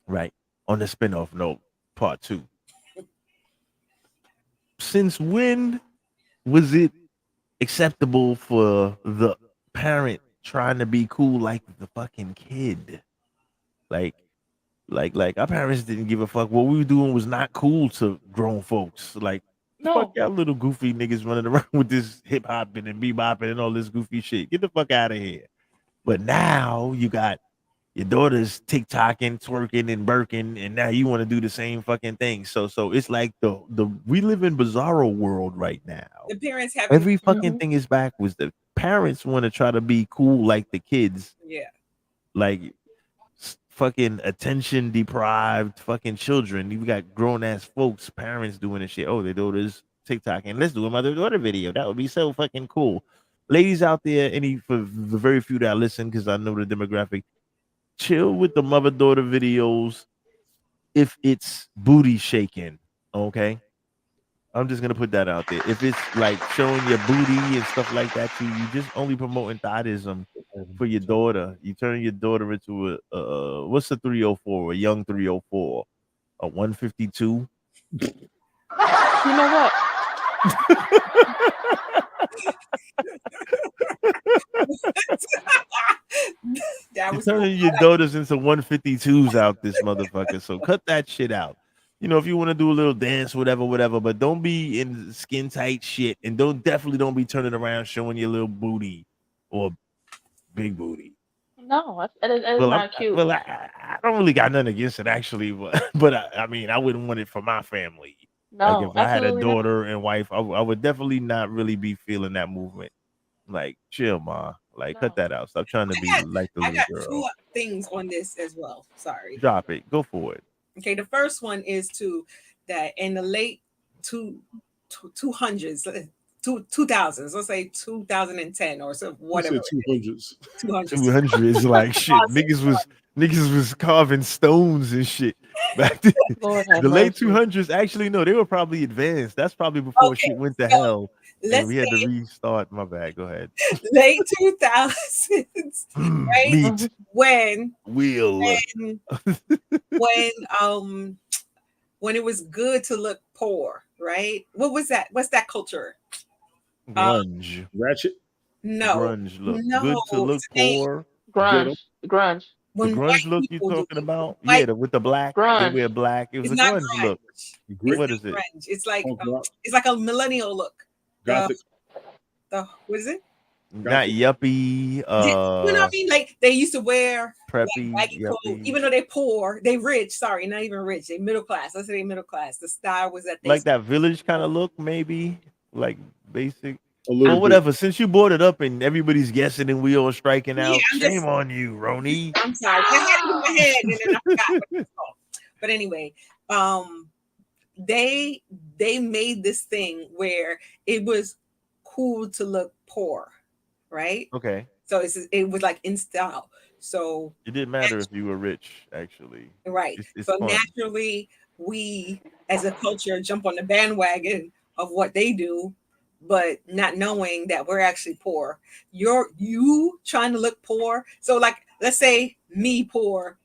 C: Right. On the spinoff note, part 2. Since when was it acceptable for the parent trying to be cool like the fucking kid? Like our parents didn't give a fuck. What we were doing was not cool to grown folks. Like, fuck y'all little goofy niggas running around with this hip hopping and bebopping and all this goofy shit. Get the fuck out of here. But now you got your daughter's TikToking, twerking, and burking, and now you want to do the same fucking thing. So it's like the we live in bizarro world right now.
D: The parents have
C: every fucking thing is backwards. The parents want to try to be cool like the kids.
D: Yeah.
C: Like fucking attention deprived fucking children. You got grown ass folks, parents doing this shit. Oh, they do this TikTok and let's do a mother daughter video. That would be so fucking cool. Ladies out there, for the very few that listen, because I know the demographic, chill with the mother daughter videos if it's booty shaking. Okay. I'm just gonna put that out there. If it's like showing your booty and stuff like that, you just only promoting thottism for your daughter. You turn your daughter into a what's a 304? A young 304, a 152.
F: You know what?
C: You're turning your daughters into 152s out this motherfucker. So cut that shit out. If you want to do a little dance, whatever, but don't be in skin tight shit, and definitely don't be turning around showing your little booty or big booty.
F: No, that is not cute.
C: Well, I don't really got nothing against it actually, but I mean, I wouldn't want it for my family.
F: No,
C: like if I had a daughter and wife, I would definitely not really be feeling that movement. Like, chill, ma. Like, cut that out. Stop trying to be like the little girl.
D: 2 things on this as well. Sorry.
C: Drop it. Go for it.
D: Okay, the first one is that in the late 200s, 2000s, let's say 2010 or so, whatever.
E: 200s.
C: 200s, like shit. Niggas was carving stones and shit back then. The late 200s, actually, no, they were probably advanced. That's probably before shit went to hell. And we had to restart. My bad. Go ahead.
D: Late 2000s, right?
C: Meat.
D: When it was good to look poor, right? What was that? What's that culture?
C: Grunge.
E: Ratchet?
D: No.
C: Grunge look.
D: No.
C: Good to look poor.
F: Grunge.
C: The grunge look you talking about? Yeah, with the black.
F: Grunge.
C: They wear black. It was
D: it's
C: a
D: not
C: grunge look. What is it?
D: Grunge. It's like it's like a millennial look.
E: Gothic.
D: What is it?
C: Not yuppie.
D: You know what I mean? Like they used to wear
C: preppy,
D: like, clothes, even though they're poor, they rich. Sorry, not even rich. They middle class. Let's say they middle class. The style was that they
C: like that village kind of look, maybe like basic.
E: Or
C: whatever. Since you brought it up and everybody's guessing and we all striking out, shame on you, Roni.
D: I'm sorry. I had it in my head and then I forgot what it's called. But anyway, they made this thing where it was cool to look poor, right?
C: Okay.
D: So it was like in style. So
C: it didn't matter if you were rich, actually.
D: Right.
C: It's
D: so
C: fun.
D: Naturally, we as a culture jump on the bandwagon of what they do, but not knowing that we're actually poor. You trying to look poor. So like, let's say me poor,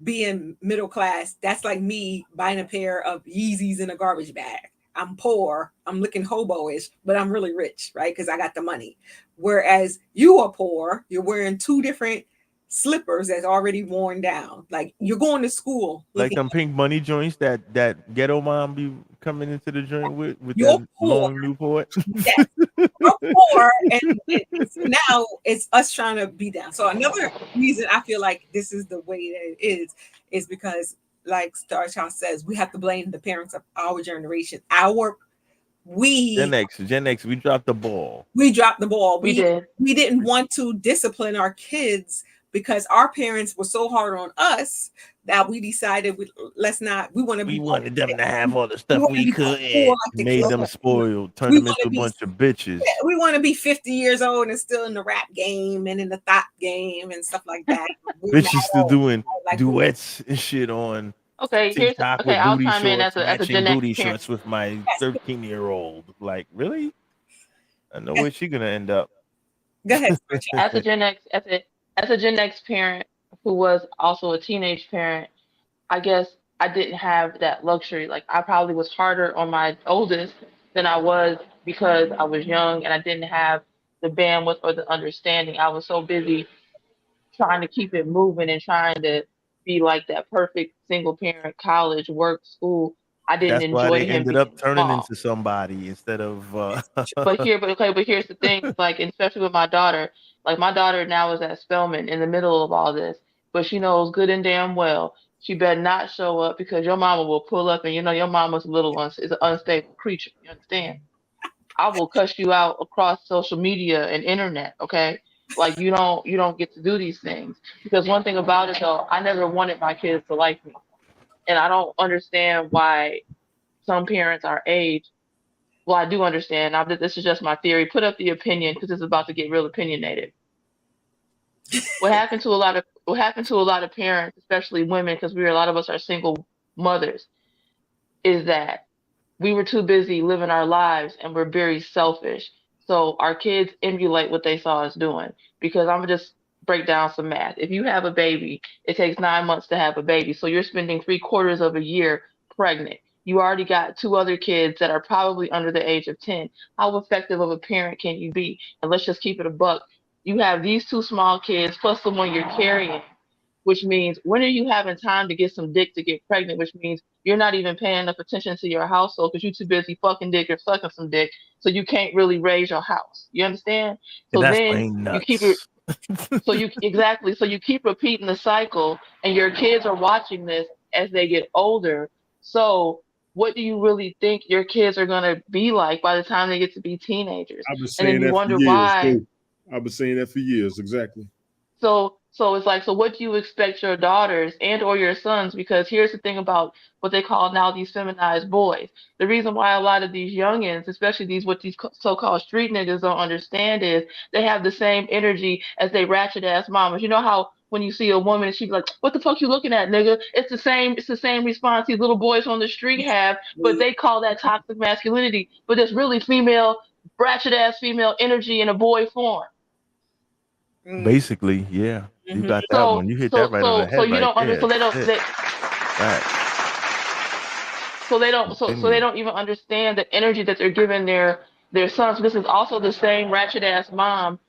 D: being middle class, that's like me buying a pair of Yeezys in a garbage bag. I'm poor, I'm looking hobo-ish, but I'm really rich, right? Because I got the money. Whereas you are poor, you're wearing 2 different slippers that's already worn down. Like you're going to school.
C: Like them pink money joints that ghetto mom be coming into the joint with
D: you're
C: that
D: poor.
C: long Newport.
D: Yes. You're poor, and so now it's us trying to be down. So another reason I feel like this is the way that it is because, like Star Child says, we have to blame the parents of our generation. Gen
C: X, we dropped the ball.
D: We dropped the ball.
F: We did.
D: We didn't want to discipline our kids because our parents were so hard on us that we decided we wanted
C: them to have all the stuff we could and made them spoiled, turned them into a bunch of bitches.
D: We want to be 50 years old and still in the rap game and in the thought game and stuff like that.
C: Bitches still doing duets and shit on TikTok with
F: I'll
C: booty
F: chime in as
C: shorts,
F: a Gen X
C: booty
F: parent.
C: shorts with my 13-year-old. Like, really? I know where she's gonna end up.
D: Go ahead.
F: As a Gen X parent who was also a teenage parent, I guess I didn't have that luxury. Like I probably was harder on my oldest than I was because I was young and I didn't have the bandwidth or the understanding. I was so busy trying to keep it moving and trying to be like that perfect single parent, college, work, school. I didn't
C: That's
F: enjoy
C: why they
F: him
C: ended
F: being
C: up turning
F: small.
C: into somebody instead of.
F: But here's the thing, like especially with my daughter. Like my daughter now is at Spelman in the middle of all this, but she knows good and damn well she better not show up because your mama will pull up, and you know your mama's is an unstable creature. You understand? I will cuss you out across social media and internet, okay? Like you don't get to do these things. Because one thing about it though, I never wanted my kids to like me. And I don't understand why some parents our age, well, I do understand. This is just my theory. Put up the opinion because it's about to get real opinionated. What happened to a lot of parents, especially women, because a lot of us are single mothers, is that we were too busy living our lives and we're very selfish. So our kids emulate what they saw us doing. Because I'm gonna just break down some math. If you have a baby, it takes 9 months to have a baby. So you're spending 3/4 of a year pregnant. You already got 2 other kids that are probably under the age of 10. How effective of a parent can you be? And let's just keep it a buck. You have these 2 small kids plus the one you're carrying, which means when are you having time to get some dick to get pregnant, which means you're not even paying enough attention to your household because you're too busy fucking dick or sucking some dick, so you can't really raise your house. You understand?
C: And
F: So
C: that's
F: then
C: plain
F: you keep it.
C: nuts.
F: So you keep repeating the cycle, and your kids are watching this as they get older. So what do you really think your kids are gonna be like by the time they get to be teenagers?
E: I've been
F: And then
E: saying
F: you
E: that for
F: wonder
E: years
F: why.
E: too. I've been saying that for years, exactly.
F: So it's like, so what do you expect your daughters and or your sons? Because here's the thing about what they call now these feminized boys. The reason why a lot of these youngins, especially these so-called street niggas don't understand is they have the same energy as they ratchet ass mamas. You know how when you see a woman and she be like, "What the fuck you looking at, nigga?" It's the same response these little boys on the street have, but they call that toxic masculinity. But it's really female, ratchet ass female energy in a boy form.
C: Basically, yeah. You got that one. You hit that right on the
F: So
C: head
F: you
C: right
F: don't
C: there.
F: understand.
C: Shit. Right.
F: So they don't. So they
C: Continue.
F: don't even understand the energy that they're giving their sons. This is also the same ratchet ass mom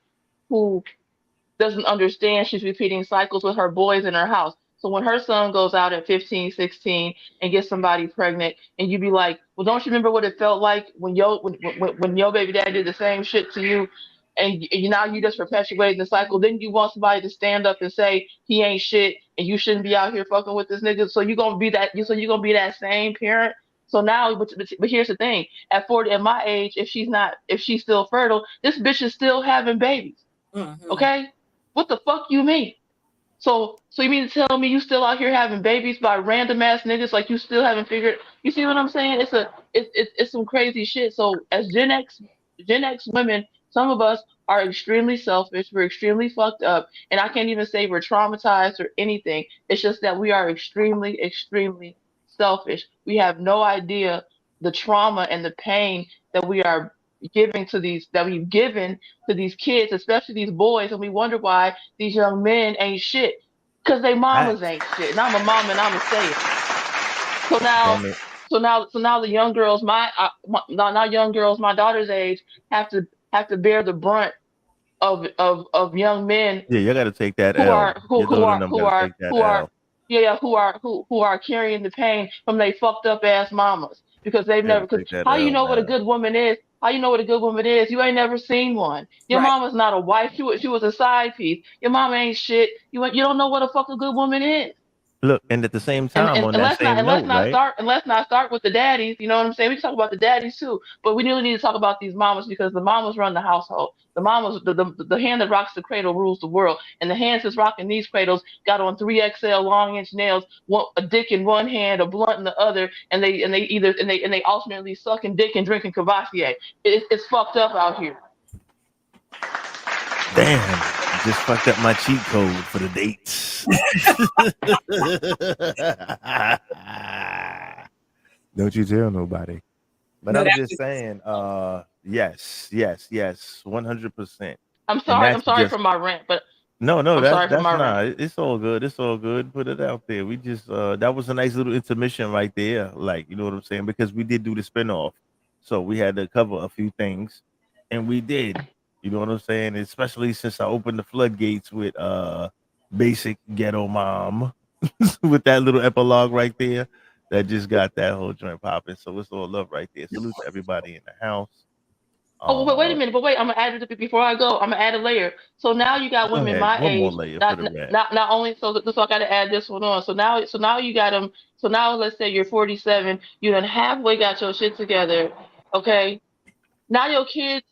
F: who doesn't understand she's repeating cycles with her boys in her house. So when her son goes out at 15, 16 and gets somebody pregnant, and you be like, well, don't you remember what it felt like when when your baby dad did the same shit to you, and now you just perpetuating the cycle. Then you want somebody to stand up and say he ain't shit and you shouldn't be out here fucking with this nigga. So you're gonna be that same parent. So now, but here's the thing: at 40, at my age, if she's still fertile, this bitch is still having babies. Okay, what the fuck you mean? So you mean to tell me you still out here having babies by random ass niggas like you still haven't figured? You see what I'm saying? It's some crazy shit. So as Gen X women, some of us are extremely selfish. We're extremely fucked up, and I can't even say we're traumatized or anything. It's just that we are extremely, extremely selfish. We have no idea the trauma and the pain that we've given to these kids, especially these boys, and we wonder why these young men ain't shit. Cause they mamas
C: Facts.
F: ain't shit. And I'm a mom and I'ma say it. So
C: Damn it.
F: now the young girls, now young girls my daughter's age have to bear the brunt of young men
C: Yeah, you gotta take that
F: who
C: L.
F: are who
C: Your
F: who
C: daughter and
F: are
C: them
F: who
C: gotta
F: are
C: take that
F: who are
C: L.
F: yeah who are carrying the pain from they fucked up ass mamas because they've
C: You gotta
F: never, because
C: take that
F: how you
C: L,
F: know what a
C: man.
F: good woman is? How you know what a good woman is? You ain't never seen one. Your
D: Right.
F: mama's not a wife. She was a side piece. Your mama ain't shit. You don't know what a fucking good woman is.
C: Look, and at the same time, on
F: And
C: that same note, right?
F: let's not start with the daddies. You know what I'm saying? We can talk about the daddies too, but we really need to talk about these mamas because the mamas run the household. The mamas, the hand that rocks the cradle rules the world, and the hands that's rocking these cradles got on 3XL long inch nails, a dick in one hand, a blunt in the other, and they alternately sucking dick and drinking Cavassier. It's fucked up out here.
C: Damn, just fucked up my cheat code for the dates. Don't you tell nobody. But
D: No,
C: I'm
D: that's
C: just saying, yes, 100%.
F: I'm
C: And
F: sorry. I'm
C: that's
F: sorry
C: just
F: for my rant, but
C: no,
F: I'm sorry for
C: that's
F: my rant.
C: not. It's all good. It's all good. Put it out there. We just that was a nice little intermission right there. Like, you know what I'm saying? Because we did do the spinoff. So we had to cover a few things. And we did. You know what I'm saying? Especially since I opened the floodgates with basic ghetto mom with that little epilogue right there. That just got that whole joint popping. So it's all love right there. Salute to everybody in the house.
F: Oh, but wait a minute. But wait, I'm gonna add it before I go. I'm gonna add a layer. So now you got
C: Go
F: women
C: ahead.
F: my
C: One more
F: age.
C: layer for the rap.
F: Not only so I got to add this one on. So now you got them. So now let's say you're 47. You done halfway got your shit together. Okay. Now your kids,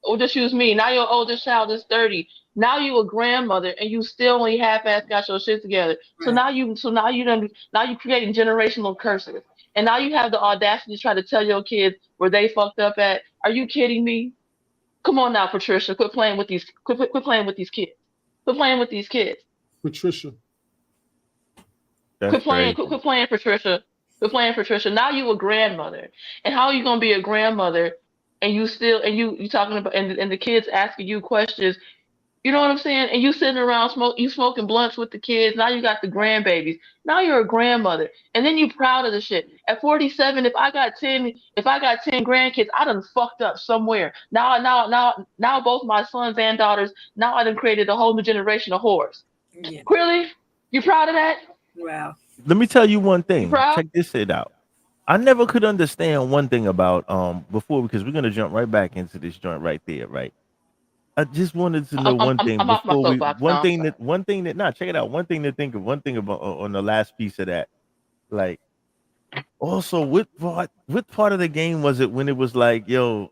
F: or just use me. Now your oldest child is 30. Now you a grandmother and you still only half-ass got your shit together. So now you creating generational curses. And now you have the audacity to try to tell your kids where they fucked up at. Are you kidding me? Come on now, Patricia. Quit playing with these quit playing with these kids. Quit playing with these kids.
E: Patricia.
F: Quit playing, Patricia. Quit playing, Patricia. Now you a grandmother. And how are you gonna be a grandmother and you talking about and the kids asking you questions? You know what I'm saying? And you sitting around smoking blunts with the kids. Now you got the grandbabies. Now you're a grandmother. And then you proud of the shit. At 47, if I got 10 grandkids, I done fucked up somewhere. Now both my sons and daughters, now I done created a whole new generation of whores. Yeah. Really? You proud of that?
D: Wow.
C: Let me tell you one thing.
F: You proud?
C: Check this shit out. I never could understand one thing about before, because we're gonna jump right back into this joint right there, right? I just wanted to know one thing before we one thing that nah, check it out. One thing about on the last piece of that. Like, also what part of the game was it when it was like, yo,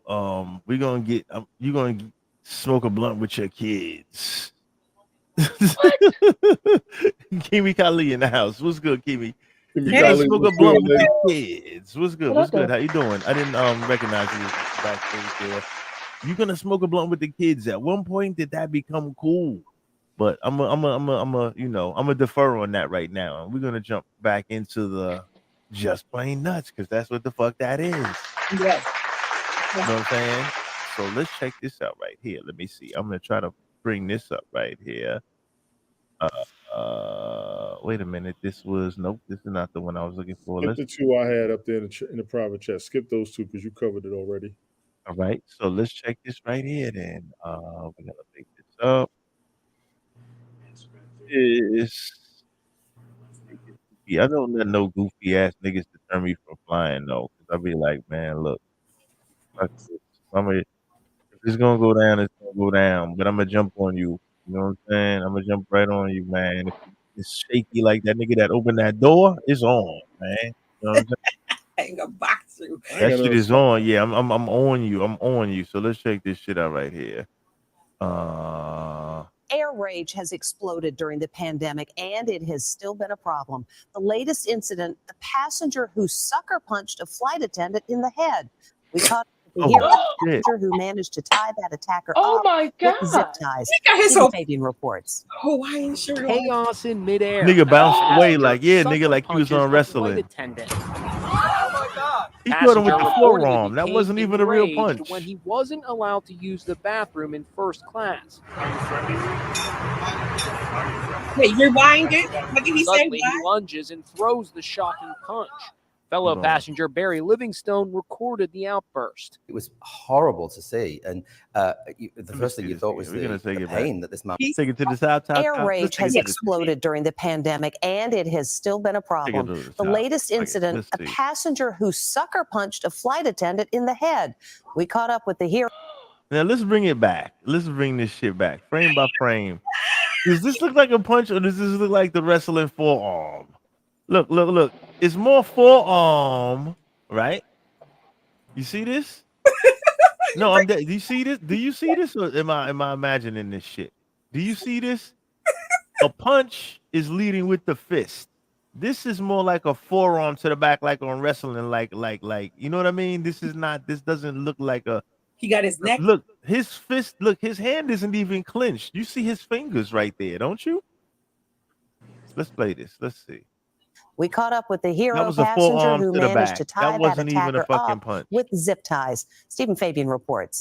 C: we're gonna get you gonna smoke a blunt with your kids? Kimi Kali in the house. What's good, Kimi? You gotta smoke a blunt with the kids. What's good? What's good? How you doing? I didn't recognize you backstage there. You're gonna smoke a blunt with the kids. At one point, did that become cool? But I'm a defer on that right now. And we're gonna jump back into the just plain nuts, because that's what the fuck that is.
D: Yes.
C: You know what I'm saying? So let's check this out right here. Let me see. I'm gonna try to bring this up right here. Wait a minute. This is not the one I was looking for.
E: Skip the two I had up there in the private chat. Skip those two because you covered it already.
C: All right, so let's check this right here then. We're gonna pick this up. I don't let no goofy ass niggas deter me from flying though, because I'll be like, man, look, fuck this. If it's gonna go down, it's gonna go down. But I'm gonna jump on you. You know what I'm saying? I'm gonna jump right on you, man. If it's shaky like that nigga that opened that door, it's on, man. You know what I'm saying?
D: I ain't gonna box you.
C: That shit is on. Yeah, I'm on you. I'm on you. So let's check this shit out right here.
L: Air rage has exploded during the pandemic, and it has still been a problem. The latest incident, a passenger who sucker punched a flight attendant in the head. We caught the hero passenger who managed to tie that attacker up with zip ties. Fabian reports.
D: Hawaiian shirt.
M: Chaos in midair.
C: Nigga bounced away like like you was on wrestling. He caught him with the forearm. That wasn't even a real punch.
M: When he wasn't allowed to use the bathroom in first class.
D: Wait, rewind it? What did he say?
M: Suddenly, he lunges and throws the shocking punch. Fellow passenger Barry Livingstone recorded the outburst.
N: It was horrible to see, and the first thing you thought was the pain that this man.
C: Take it to the top.
L: Air rage has exploded during the pandemic, and it has still been a problem. The latest incident, a passenger who sucker punched a flight attendant in the head. We caught up with the hero.
C: Now let's bring it back. Let's bring this shit back, frame by frame. Does this look like a punch, or does this look like the wrestling forearm? Look. It's more forearm, right? You see this? No, I'm dead. Do you see this? Do you see this? Or am I imagining this shit? Do you see this? A punch is leading with the fist. This is more like a forearm to the back, like on wrestling, like you know what I mean? This doesn't look like a.
D: He got his neck.
C: Look, his fist. Look, his hand isn't even clenched. You see his fingers right there, don't you? Let's play this. Let's see.
L: We caught up with the hero passenger who managed to tie that attacker up with zip ties. Stephen Fabian reports.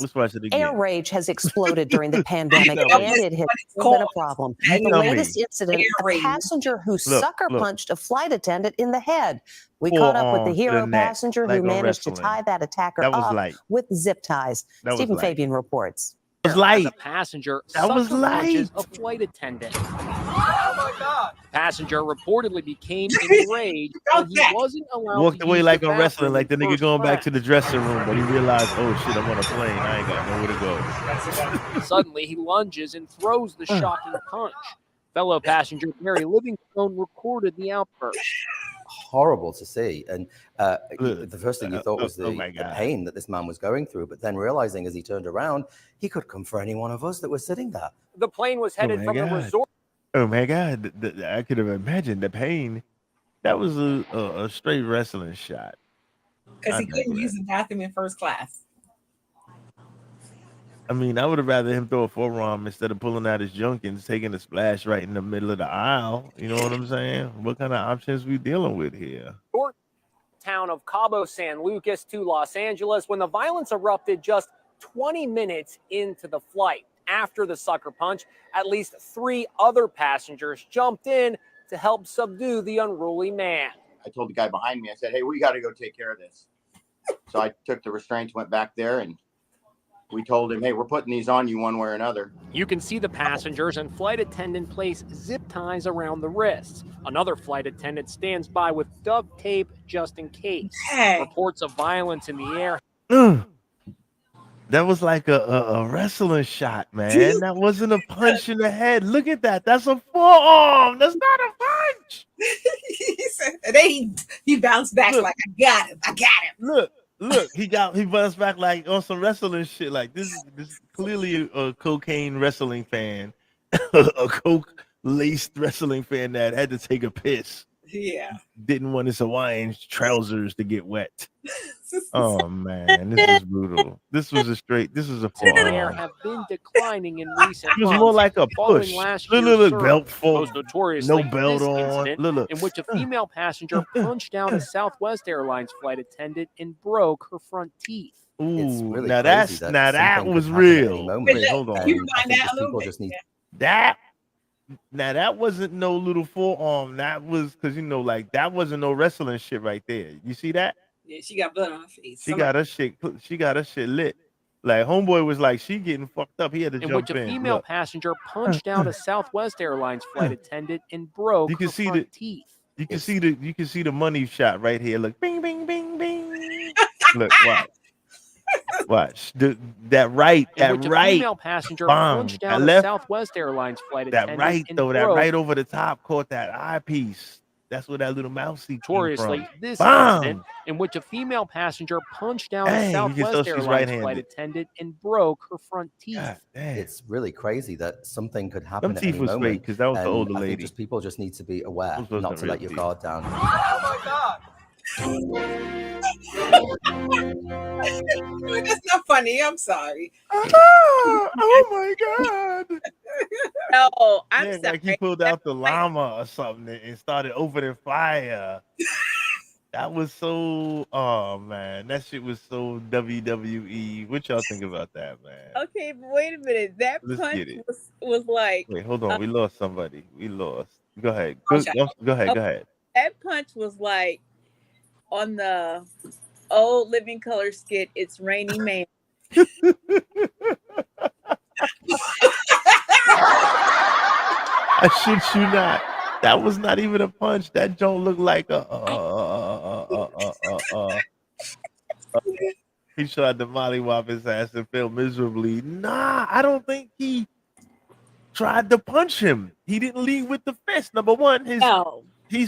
L: Air rage has exploded during the pandemic, and it has been a problem. The latest incident, a passenger who sucker punched a flight attendant in the head. We caught up with the hero passenger who managed to tie that attacker up with zip ties. Stephen Fabian reports.
C: That was light.
M: A passenger
C: that was light.
M: A flight attendant. Oh my God! Passenger reportedly became enraged when he wasn't allowed.
C: Walked
M: to
C: away
M: use
C: like
M: the
C: on wrestling, like the nigga going
M: class.
C: back to the dressing room, but he realized, oh shit, I'm on a plane. I ain't got nowhere to go.
M: Suddenly, he lunges and throws the shocking punch. Fellow passenger Barry Livingstone recorded the outburst.
N: horrible to see. And the first thing you thought was the pain that this man was going through, but then realizing as he turned around, he could come for any one of us that was sitting there.
M: The plane was headed from the resort.
C: Oh my God! I could have imagined the pain. That was a straight wrestling shot.
D: Because he couldn't use the bathroom in first class.
C: I mean, I would have rather him throw a forearm instead of pulling out his junk and taking a splash right in the middle of the aisle. You know what I'm saying? What kind of options we dealing with here?
M: Town of Cabo San Lucas to Los Angeles when the violence erupted just 20 minutes into the flight. After the sucker punch, at least 3 other passengers jumped in to help subdue the unruly man.
O: I told the guy behind me, I said, hey, we got to go take care of this. So I took the restraints, went back there, and we told him, hey, we're putting these on you one way or another.
M: You can see the passengers and flight attendant place zip ties around the wrists. Another flight attendant stands by with duct tape just in case. Reports of violence in the air.
C: That was like a wrestling shot, man. That wasn't a punch in the head. Look at that. That's a forearm. That's not a punch.
D: He said, and then he bounced back like, I got him. I got him.
C: Look, he bounced back like on some wrestling shit. Like this is clearly a cocaine wrestling fan, a coke laced wrestling fan that had to take a piss.
D: Yeah.
C: Didn't want his Hawaiian trousers to get wet. Oh man, this is brutal. This was a forearm.
M: Have been declining in recent
C: It was more like a push. Look, belt full,
M: most notoriously,
C: no belt
M: this
C: on.
M: incident
C: Look.
M: in which a female passenger punched down a Southwest Airlines flight attendant and broke her front teeth.
C: Ooh,
N: really
C: now
N: crazy
C: that
N: something
C: was
N: could happen at any
C: real.
N: moment.
C: Wait, hold on.
D: You find that a little
N: People
D: bit.
N: just need
C: That wasn't no little forearm. That was because like that wasn't no wrestling shit right there. You see that?
D: Yeah, she got blood on her face.
C: She got her shit lit. Like homeboy was like, she getting fucked up. He had to
M: In
C: jump
M: which a
C: in.
M: female
C: Look.
M: passenger punched down a Southwest Airlines flight attendant and broke
C: You can
M: her
C: see
M: front teeth.
C: You can see the money shot right here. Look, bing, bing, bing, bing. Look, watch. That right
M: female passenger punched down a Southwest Airlines flight attendant.
C: That right
M: and
C: though, that
M: broke
C: right over the top caught that eyepiece. That's where that little mousey came from.
M: this
C: Bang!
M: incident in which a female passenger punched down
C: Dang,
M: a
C: you can tell
M: Southwest
C: she's
M: Airlines
C: right-handed.
M: flight attendant and broke her front teeth.
C: God damn.
N: It's really crazy that something could happen
C: Them
N: at
C: teeth
N: any
C: was
N: moment.
C: fake, 'cause that was the
N: And
C: older
N: I think
C: lady.
N: just people just need to be aware
C: Those wasn't
N: not to
C: real
N: let your
C: teeth.
N: guard down.
D: Oh my God. That's not funny. I'm sorry.
C: Oh my God.
P: No, I'm
C: Yeah,
P: sorry.
C: like he pulled out the llama or something and started opening fire. That was so, oh man, that shit was so WWE. What y'all think about that, man?
P: Okay, but wait a minute. That
C: Let's
P: punch
C: get it.
P: was like
C: Wait, hold on. We lost somebody. We lost. Go ahead. Go ahead.
P: that punch was like on the old Living Color skit. It's Rainy Man.
C: I shit you not. That was not even a punch. That don't look like he tried to mollywop his ass and fell miserably. Nah, I don't think he tried to punch him. He didn't lead with the fist. Number one, his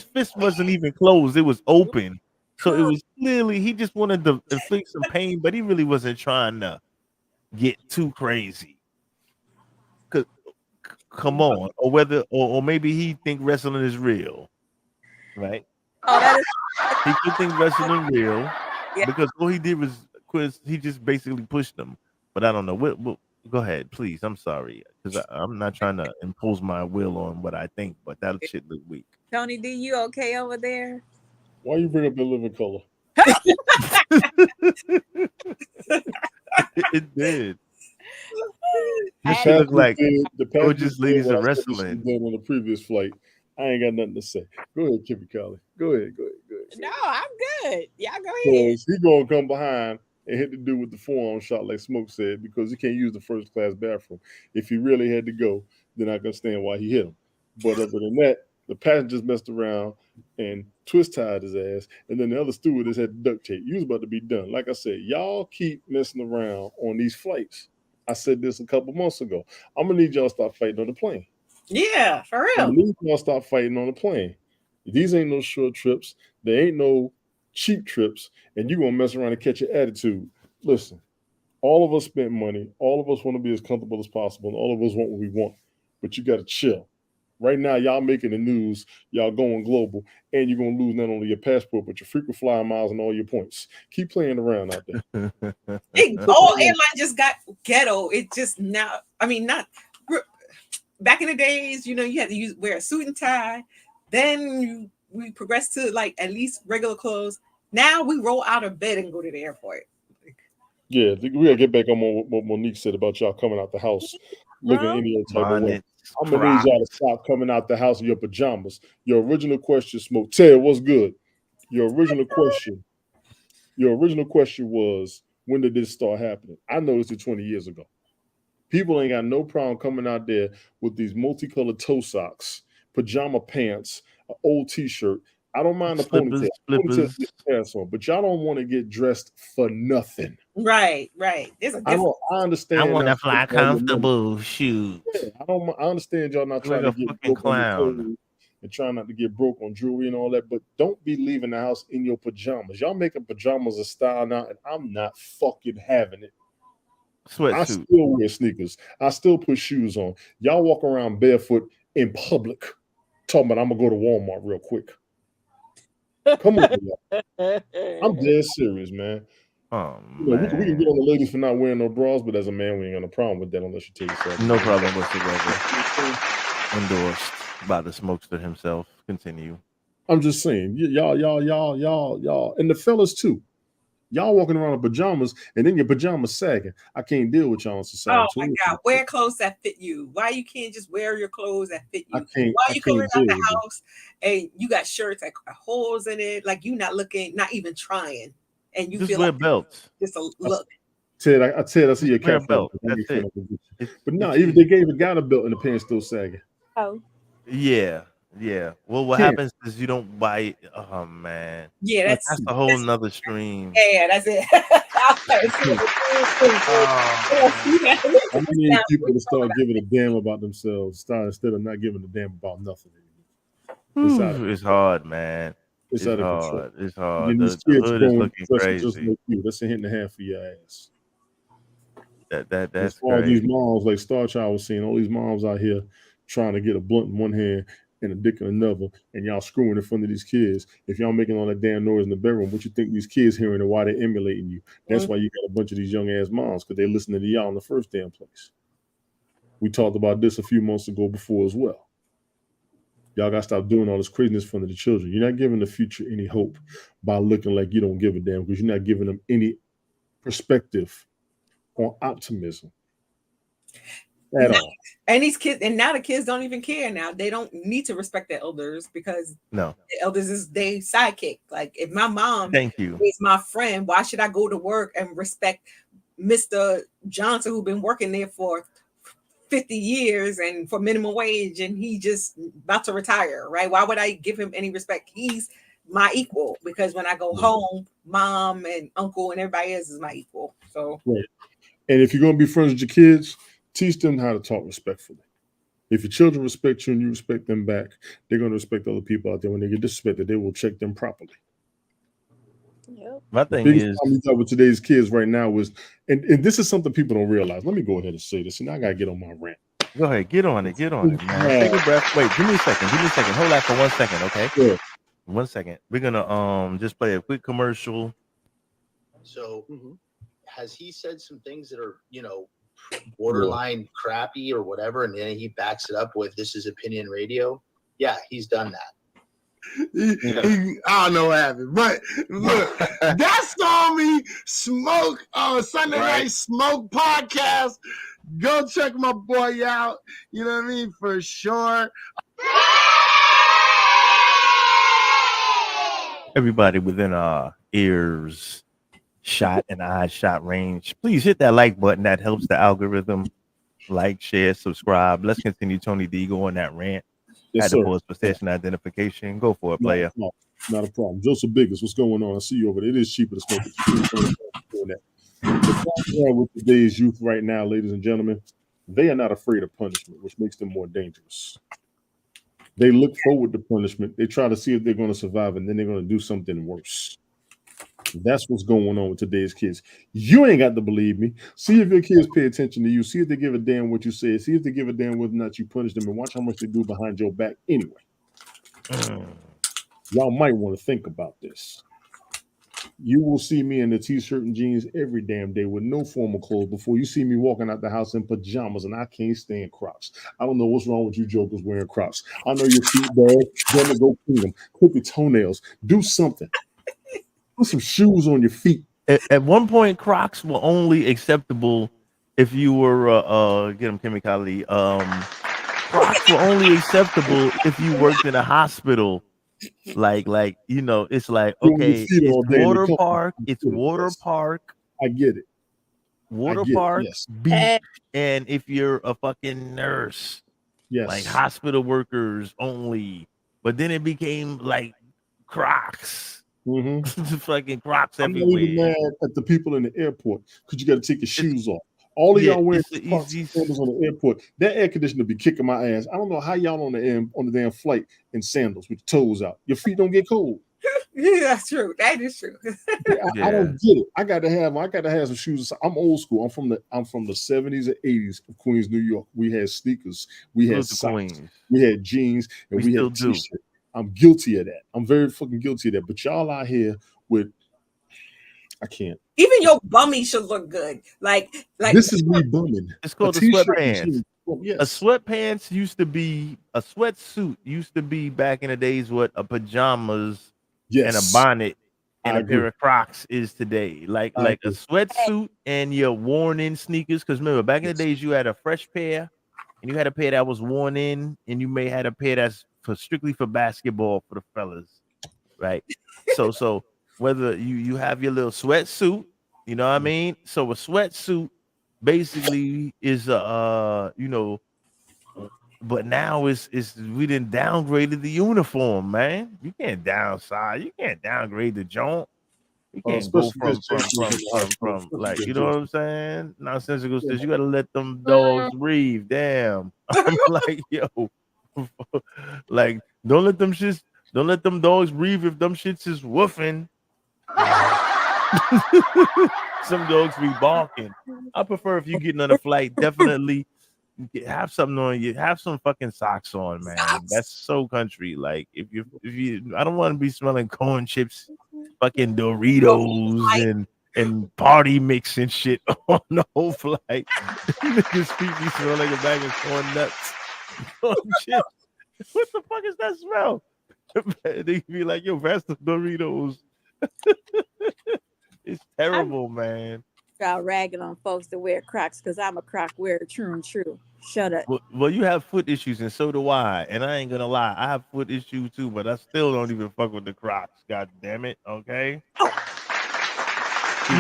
C: fist wasn't even closed. It was open. So it was clearly he just wanted to inflict some pain, but he really wasn't trying to get too crazy. Come on, or maybe he think wrestling is real, right?
P: Oh, that is.
C: He could think wrestling real because all he did was he just basically pushed them. But I don't know. What go ahead, please. I'm sorry because I'm not trying to impose my will on what I think, but that shit look weak.
P: Tony, D, you okay over there?
E: Why you bring up the Living Color?
C: It did.
E: The
C: She looked like
E: passenger
C: gorgeous
E: said
C: ladies
E: what
C: of
E: I said she was
C: wrestling.
E: doing on the previous flight. I ain't got nothing to say. Go ahead, Kippy Collie. Go ahead.
P: No, I'm good. Y'all go ahead.
E: Because he gonna come behind and hit the dude with the forearm shot, like Smoke said, because he can't use the first class bathroom. If he really had to go, then I can understand why he hit him. But other than that, the passengers messed around and twist tied his ass, and then the other stewardess had duct tape. You was about to be done. Like I said, y'all keep messing around on these flights. I said this a couple months ago. I'm gonna need y'all to stop fighting on the plane.
D: Yeah, for
E: I'm
D: real.
E: gonna need y'all to stop fighting on the plane. These ain't no short trips. There ain't no cheap trips, and you're gonna mess around and catch your attitude. Listen, all of us spent money. All of us want to be as comfortable as possible, and all of us want what we want. But you gotta chill. Right now, y'all making the news, y'all going global, and you're gonna lose not only your passport, but your frequent flyer miles and all your points. Keep playing around out there.
D: All airlines just got ghetto. It just now, I mean, not back in the days, you had to wear a suit and tie. Then we progressed to like at least regular clothes. Now we roll out of bed and go to the airport.
E: Yeah, we gotta get back on what Monique said about y'all coming out the house looking any type of way. I'm gonna need y'all to stop coming out the house in your pajamas. Your original question, Smoke. Ted, what's good? Your original question was, when did this start happening? I noticed it 20 years ago. People ain't got no problem coming out there with these multicolored toe socks, pajama pants, an old t-shirt. I don't mind the ponytail. But y'all don't want to get dressed for nothing.
D: Right. There's a difference.
E: I understand.
C: I want to fly comfortable shoes.
E: Yeah, I understand y'all not trying to get broke on your clothes and trying not to get broke on jewelry and all that, but don't be leaving the house in your pajamas. Y'all making pajamas a style now, and I'm not fucking having it.
C: Sweatsuit.
E: I still wear sneakers. I still put shoes on. Y'all walk around barefoot in public, talking about I'm gonna go to Walmart real quick. Come on, y'all. I'm dead serious, man.
C: Oh,
E: we can get on the ladies for not wearing no bras, but as a man, we ain't got no problem with that unless you take yourself.
C: No problem whatsoever. Endorsed by the smokester himself. Continue.
E: I'm just saying, y'all, and the fellas too. Y'all walking around in pajamas and then your pajamas sagging. I can't deal with y'all in society.
D: Oh my God, wear clothes that fit you. Why you can't just wear your clothes that fit you? Why you coming out the house and you got shirts that got holes in it, like you not looking, not even trying, and you
C: just
D: feel
C: wear
D: like
C: belts.
D: Just a look.
E: Ted, I see your cat
C: belt. That's it.
E: But no, even they gave a guy a belt and the pants still sagging.
P: Oh.
C: Yeah. Well, what happens is you don't buy it. Oh man.
D: Yeah,
C: that's a whole nother stream.
D: Yeah, that's it.
E: I need people to start giving a damn about themselves, instead of not giving a damn about nothing anymore.
C: It's hard, man.
E: It's out of control.
C: It's hard.
E: These
C: The
E: kids
C: hood is looking
E: just
C: crazy.
E: like you. That's a hit and a half for your ass.
C: That's
E: all
C: crazy.
E: These moms, like Star Child was saying, all these moms out here trying to get a blunt in one hand and a dick in another, and y'all screwing in front of these kids. If y'all making all that damn noise in the bedroom, what you think these kids hearing and why they're emulating you? That's why you got a bunch of these young ass moms, because they listening to y'all in the first damn place. We talked about this a few months ago before as well. Y'all got to stop doing all this craziness in front of the children. You're not giving the future any hope by looking like you don't give a damn, because you're not giving them any perspective on optimism at all.
D: And these kids, and now the kids don't even care. Now they don't need to respect their elders, because the elders is their sidekick. Like, if my mom is my friend, why should I go to work and respect Mr. Johnson, who's been working there for 50 years and for minimum wage, and he just about to retire, right? Why would I give him any respect? He's my equal, because when I go home, mom and uncle and everybody else is my equal. So
E: right. And if you're going to be friends with your kids, teach them how to talk respectfully. If your children respect you and you respect them back, they're going to respect other people out there. When they get disrespected, they will check them properly.
P: Yep.
C: My thing
E: the biggest
C: is,
E: problem we got with today's kids right now is, and this is something people don't realize. Let me go ahead and say this, and I got to get on my rant.
C: Go ahead, get on it, man. Take a breath. Wait, give me a second. Hold that for 1 second, okay?
E: Yeah.
C: 1 second. We're gonna just play a quick commercial.
Q: So, has he said some things that are, borderline crappy or whatever, and then he backs it up with "this is opinion radio"? Yeah, he's done that.
R: I don't know what happened, but look, that's on me. Smoke Sunday Night Smoke podcast. Go check my boy out. You know what I mean? For sure.
C: Everybody within our ears shot and eye shot range, please hit that like button. That helps the algorithm. Like, share, subscribe. Let's continue. Tony D, go on that rant.
E: Yes,
C: Had to pause for station identification. Go for it, player.
E: Not a problem. Joseph Biggers, what's going on? I see you over there. It is cheaper to smoke it. The problem with today's youth right now, ladies and gentlemen, they are not afraid of punishment, which makes them more dangerous. They look forward to punishment. They try to see if they're going to survive, and then they're going to do something worse. That's what's going on with today's kids. You ain't got to believe me. See if your kids pay attention to you. See if they give a damn what you say. See if they give a damn whether or not you punish them, and watch how much they do behind your back anyway. Y'all might want to think about this. You will see me in the t-shirt and jeans every damn day with no formal clothes before you see me walking out the house in pajamas, and I can't stand Crocs. I don't know what's wrong with you jokers wearing Crocs. I know your feet bad. Damn it, go clean them. Clip your toenails. Do something. Put some shoes on your feet.
C: At one point, Crocs were only acceptable if you were get them chemically. Crocs were only acceptable if you worked in a hospital. Like you know, it's like, okay, it's water park. It's water park.
E: I get it.
C: Water park, beach, and if you're a fucking nurse, like hospital workers only. But then it became like Crocs. Fucking Crocs everywhere.
E: I'm not even mad at the people in the airport because you got to take your shoes off. All of y'all wearing Crocs and sandals on the airport. That air conditioner be kicking my ass. I don't know how y'all on the damn flight in sandals with your toes out. Your feet don't get cold.
D: Yeah, that's true. That is true.
E: I don't get it. I got to have some shoes. I'm old school. I'm from the 70s and 80s of Queens, New York. We had sneakers, we had socks, we had jeans, and we had t-shirts. I'm guilty of that. I'm very fucking guilty of that. But y'all out here with, I can't.
D: Even your bummy should look good. Like
E: this is me bumming.
C: It's called a sweatpants. A sweatpants used to be a sweatsuit. Used to be back in the days what a pajamas and a bonnet and a pair of Crocs is today. Like a sweatsuit and your worn in sneakers. Because remember, back in the days you had a fresh pair and you had a pair that was worn in, and you may had a pair that's strictly for basketball for the fellas, right? So whether you have your little sweatsuit, you know what I mean? So a sweatsuit basically is you know, but now it's we didn't downgraded the uniform, man. You can't downsize, you can't downgrade the joint. You can't go from like, you know what I'm saying? Nonsensical says you gotta let them dogs breathe. Damn. I'm like, yo, like don't let them dogs breathe if them shits is woofing. Some dogs be barking. I prefer if you getting on a flight, definitely have something on you. Have some fucking socks on, man. That's so country. Like if you, I don't want to be smelling corn chips, fucking Doritos and party mix and shit on the whole flight. Niggas feet be smell like a bag of corn nuts, corn chips. What the fuck is that smell? They be like, yo, pass the Doritos. It's terrible, man.
P: Y'all ragging on folks that wear Crocs because I'm a Croc wearer, true and true. Shut up.
C: Well, you have foot issues, and so do I. And I ain't gonna lie, I have foot issues too, but I still don't even fuck with the Crocs. God damn it. Okay.
E: He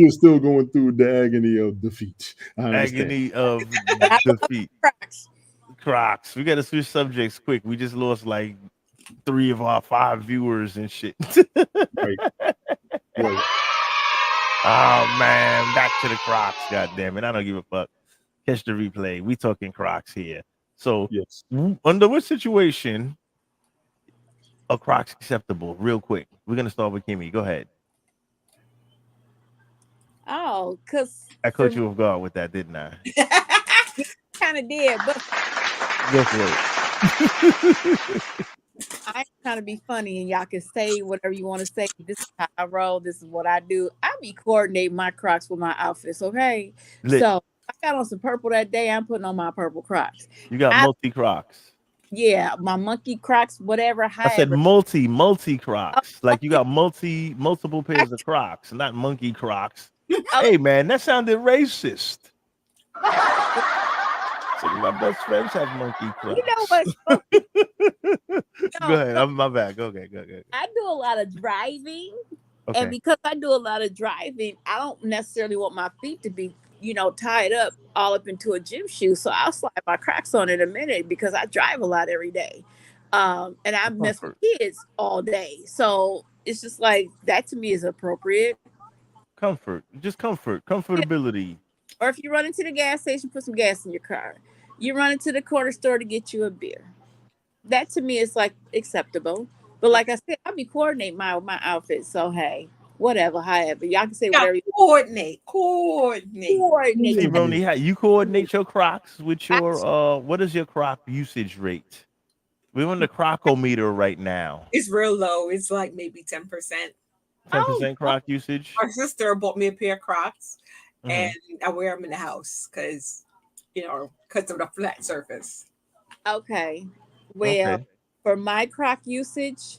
E: is still going through the agony of defeat.
C: Agony of defeat. Crocs. We gotta switch subjects quick. We just lost like 3 of our 5 viewers and shit. Right. Oh man, back to the Crocs. God damn it. I don't give a fuck. Catch the replay. We talking Crocs here. So under what situation are Crocs acceptable? Real quick. We're gonna start with Kimmy. Go ahead.
P: Oh, because
C: I caught you off guard with that, didn't I?
P: Kind of did, but
C: go for it.
P: I trying to be funny, and y'all can say whatever you want to say. This is how I roll. This is what I do. I be coordinating my Crocs with my outfits. Okay, so I got on some purple that day. I'm putting on my purple Crocs.
C: You got multi Crocs.
P: Yeah, my monkey Crocs, whatever.
C: I said multi Crocs. Like you got multiple pairs of Crocs, not monkey Crocs. Hey man, that sounded racist. My best friends have monkey Crocs.
P: You know what?
C: Go ahead. I'm my bad. Okay, go.
P: I do a lot of driving, and because I do a lot of driving, I don't necessarily want my feet to be, tied up all up into a gym shoe. So I'll slide my Crocs on in a minute because I drive a lot every day, and I mess with kids all day. So it's just like that to me is appropriate.
C: Comfort, just comfortability.
P: Or if you run into the gas station, put some gas in your car. You run into the corner store to get you a beer. That to me is like acceptable. But like I said, I'll be coordinating my outfit. So hey, whatever, however. Y'all can say whatever you
D: coordinate.
C: Hey, Roni, how you coordinate your Crocs with your what is your Croc usage rate? We're on the Crocometer right now.
D: It's real low. It's like maybe 10%.
C: 10% Croc usage.
D: Our sister bought me a pair of Crocs, and I wear them in the house because of the flat surface.
P: Okay. Well, for my Croc usage,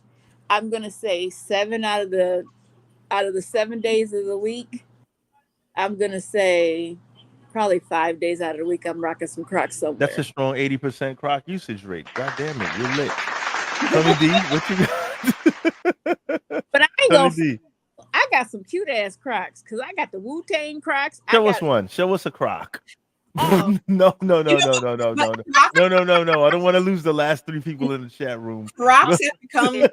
P: I'm gonna say 7 out of the 7 days of the week. I'm gonna say probably 5 days out of the week I'm rocking some Crocs somewhere.
C: That's a strong 80% Croc usage rate. God damn it, you're lit. Tony D, what you got?
P: But I ain't gonna. I got some cute ass Crocs because I got the Wu-Tang Crocs.
C: Show us one. Show us a Croc. No. I don't want to lose the last 3 people in the chat room.
D: Crocs have become. When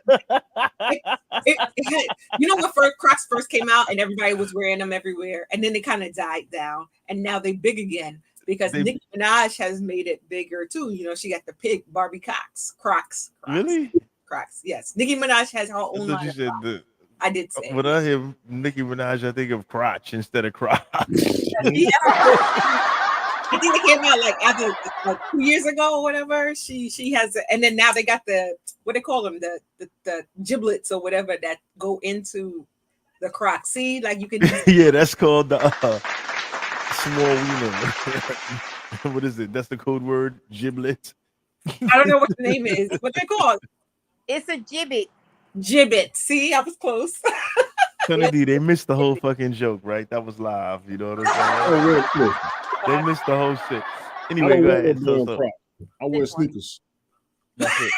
D: Crocs first came out and everybody was wearing them everywhere, and then they kind of died down, and now they're big again because Nicki Minaj has made it bigger too. She got the pig Barbie Crocs.
C: Really?
D: Crocs. Yes, Nicki Minaj has her own line. I did say.
C: When I hear Nicki Minaj, I think of crotch instead of Crocs.
D: Yeah. I think they came out after 2 years ago or whatever. She has, and then now they got the what they call them, the giblets or whatever that go into the Crocs. See, you can.
C: Yeah, that's called the small wiener. What is it? That's the code word, giblet.
D: I don't know what the name is. What they called?
P: It's a gibbet.
D: Gibbet. See, I was close.
C: Tony D, they missed the whole fucking joke, right? That was live. You know what I'm saying? They missed the whole shit. Anyway, go ahead.
E: I wear sneakers.
C: That's it.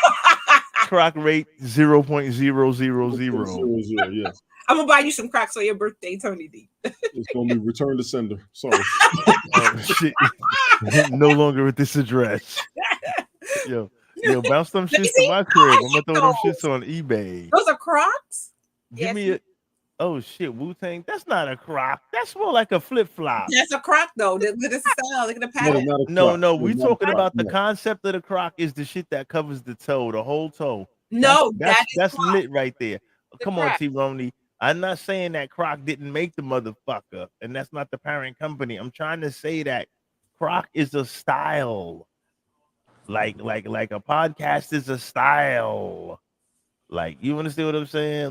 C: Croc rate 0.000.
E: Yes.
D: I'm gonna buy you some Crocs on your birthday, Tony D.
E: It's gonna be return to sender. Sorry.
C: Oh, shit. No longer at this address. Yo, bounce them shits to my crib. I'm gonna throw them shits on eBay.
D: Those are Crocs?
C: Give me a. Oh shit, Wu-Tang. That's not a Croc. That's more like a flip-flop.
D: That's a Croc though. Look at the style. Look at the pattern.
C: No. We talking about the concept of the Croc is the shit that covers the toe, the whole toe.
D: No,
C: that's lit right there. Come on, T-Roni. I'm not saying that Croc didn't make the motherfucker, and that's not the parent company. I'm trying to say that Croc is a style. Like a podcast is a style. You understand what I'm saying?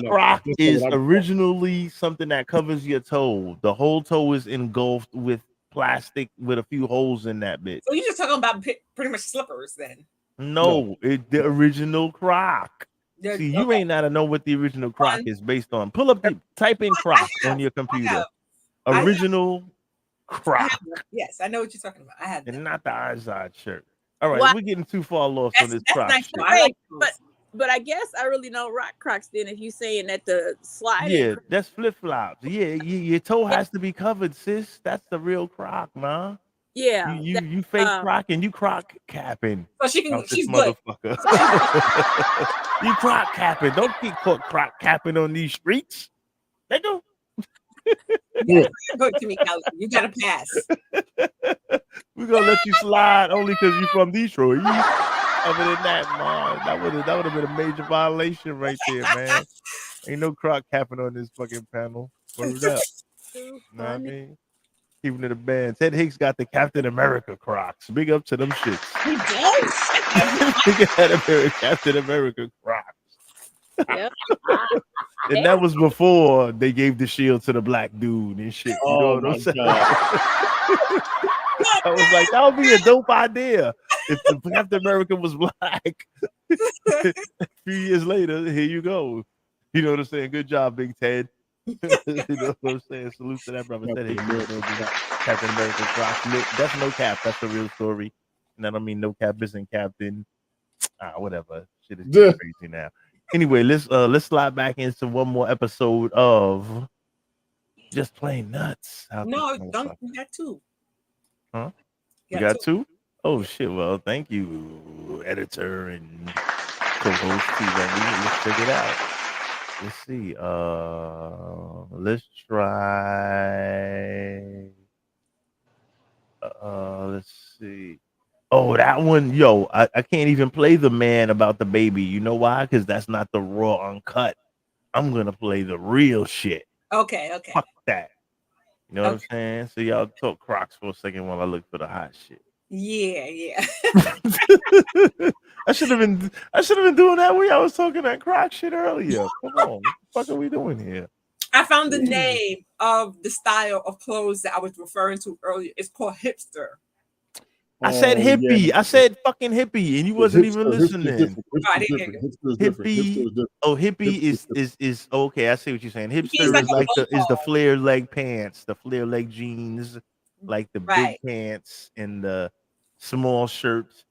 C: Croc is originally something that covers your toe. The whole toe is engulfed with plastic with a few holes in that bit.
D: So you're just talking about pretty much slippers then?
C: No, the original Croc. See, you may not know what the original Croc is based on. Type in Croc on your computer. Original Croc.
D: Yes, I know what you're talking about. I have that.
C: And not the Izod shirt. All right, we're getting too far lost on this Croc
P: nice.
C: shit.
P: But I guess I really don't rock Crocs then if you're saying that the slide.
C: Yeah, that's flip-flops. Yeah, your toe has to be covered, sis. That's the real Croc, man.
P: Yeah.
C: You fake Croc and you Croc capping.
D: So she's good.
C: You Croc capping. Don't get caught Croc capping on these streets. They go.
D: Good to me, Kelly. You got to pass.
C: We're gonna let you slide only because you're from Detroit. Other than that, man, that would have been a major violation right there, man. Ain't no Croc capping on this fucking panel. Word up. Know what I mean? Keeping it a band. Ted Hicks got the Captain America Crocs. Big up to them shits.
D: He does.
C: He got a pair of Captain America Crocs.
P: Yep.
C: And that was before they gave the shield to the black dude and shit. You know what I'm saying? I was like, that would be a dope idea if the Captain America was black. A few years later, here you go. You know what I'm saying? Good job, Big Ted. You know what I'm saying? Salute to that brother. Captain America Crocs. That's no cap. That's a real story. And I don't mean no cap isn't captain. Whatever. Shit is crazy now. Anyway, let's slide back into one more episode of Just Plain Nuts.
D: No, don't. We got two.
C: Huh? You got two? Oh shit! Well, thank you, editor and co-host. Let's check it out. Let's see. Let's try. That one, yo, I can't even play the man about the baby. You know why? Because that's not the raw uncut. I'm gonna play the real shit.
D: Okay.
C: Fuck that. You know what I'm saying? So y'all talk Crocs for a second while I look for the hot shit.
D: Yeah.
C: I should have been doing that when I was talking that Croc shit earlier. Come on, what the fuck are we doing here?
D: I found the name of the style of clothes that I was referring to earlier. It's called hipster.
C: I said hippie. Yeah. I said fucking hippie, and you wasn't even listening. Hippie. Oh, hippie is okay. I see what you're saying. Hipster is like the flare leg pants, the flare leg jeans, like the big pants and the small shirts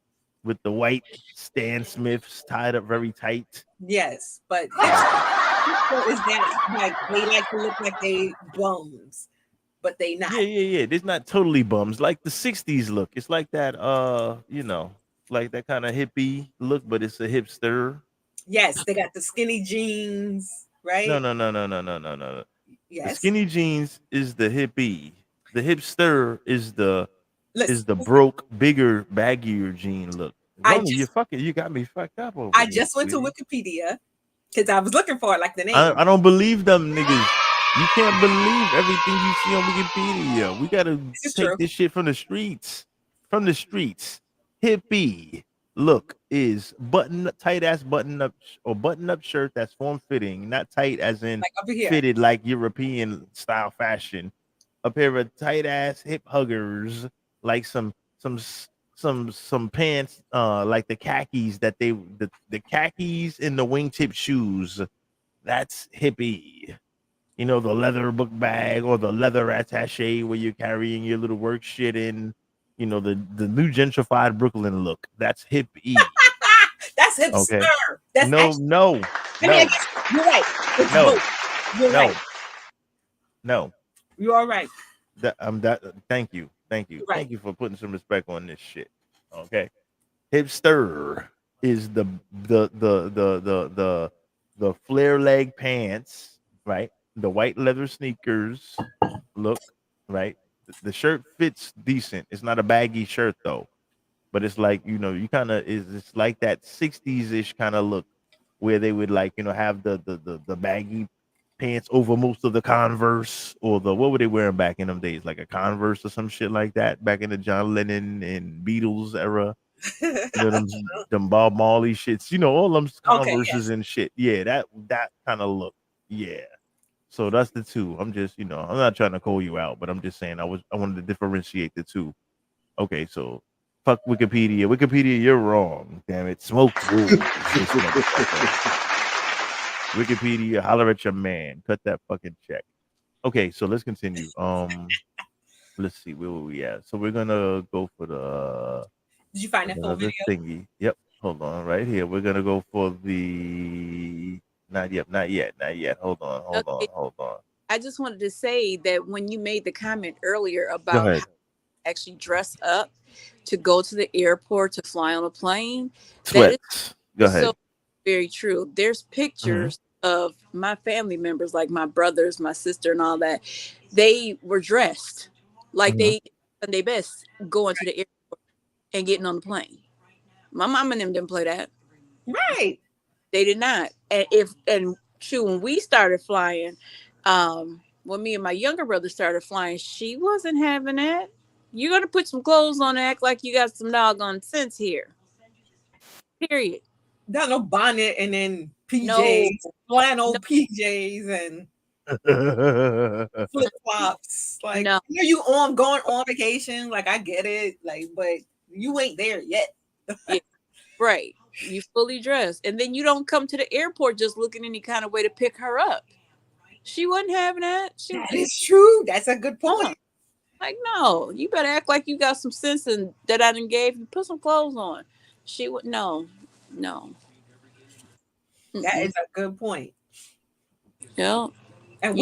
C: with the white Stan Smiths tied up very tight.
D: Yes, but hipster is that like they like to look like they bums. But they not.
C: Yeah. It's not totally bums. Like the 60s look. It's like that, like that kind of hippie look, but it's a hipster.
D: Yes, they got the skinny jeans, right?
C: No.
D: Yes.
C: The skinny jeans is the hippie. The hipster is the broke, bigger, baggier jean look. You got me fucked up over
D: I just went to Wikipedia because I was looking for it, like the name.
C: I don't believe them niggas. You can't believe everything you see on Wikipedia. We gotta take this shit from the streets. From the streets. Hippie look is tight ass button up shirt that's form fitting, not tight as in like fitted like European style fashion. A pair of tight ass hip huggers, like some pants, like the khakis that the khakis and the wingtip shoes. That's hippie. You know, the leather book bag or the leather attache where you're carrying your little work shit in. You know, the new gentrified Brooklyn look. That's hippie.
D: That's hipster.
C: Okay.
D: That's
C: no.
D: you're right. You're right.
C: No.
D: You are right.
C: Thank you. Right. Thank you for putting some respect on this shit. Okay. Hipster is the flare leg pants, right? The white leather sneakers look, right? The shirt fits decent. It's not a baggy shirt though, but it's like, you know, you kind of it's like that 60s-ish kind of look where they would like, you know, have the baggy pants over most of the Converse or what were they wearing back in them days? Like a Converse or some shit like that back in the John Lennon and Beatles era. You know, them Bob Marley shits, you know, all them Converses and shit. Yeah, that kind of look. Yeah. So that's the two. I'm just, you know, I'm not trying to call you out, but I'm just saying I wanted to differentiate the two. Okay, so fuck Wikipedia. Wikipedia, you're wrong. Damn it. Smoke rules. Wikipedia, holler at your man. Cut that fucking check. Okay, so let's continue. Let's see, where were we at? So we're gonna go for the
D: Did you find that full video?
C: Thingy. Yep. Hold on, right here. We're gonna go for the not yet. Hold on.
P: I just wanted to say that when you made the comment earlier about how actually dress up to go to the airport to fly on a plane, that is so very true. There's pictures of my family members, like my brothers, my sister, and all that. They were dressed like they done their best going to the airport and getting on the plane. My mom and them didn't play that.
D: Right.
P: They did not. When we started flying, when me and my younger brother started flying, she wasn't having that. You're gonna put some clothes on and act like you got some doggone sense here. Period.
D: Got no bonnet and then PJs, flannel PJs and flip flops. Like, you going on vacation? Like, I get it. Like, but you ain't there yet.
P: Yeah, right. You fully dressed, and then you don't come to the airport just looking any kind of way to pick her up. She wasn't having that.
D: That is true. That's a good point.
P: Like, no, you better act like you got some sense and that I done gave you. Put some clothes on. She would no.
D: That is a good point.
P: Yeah.
D: And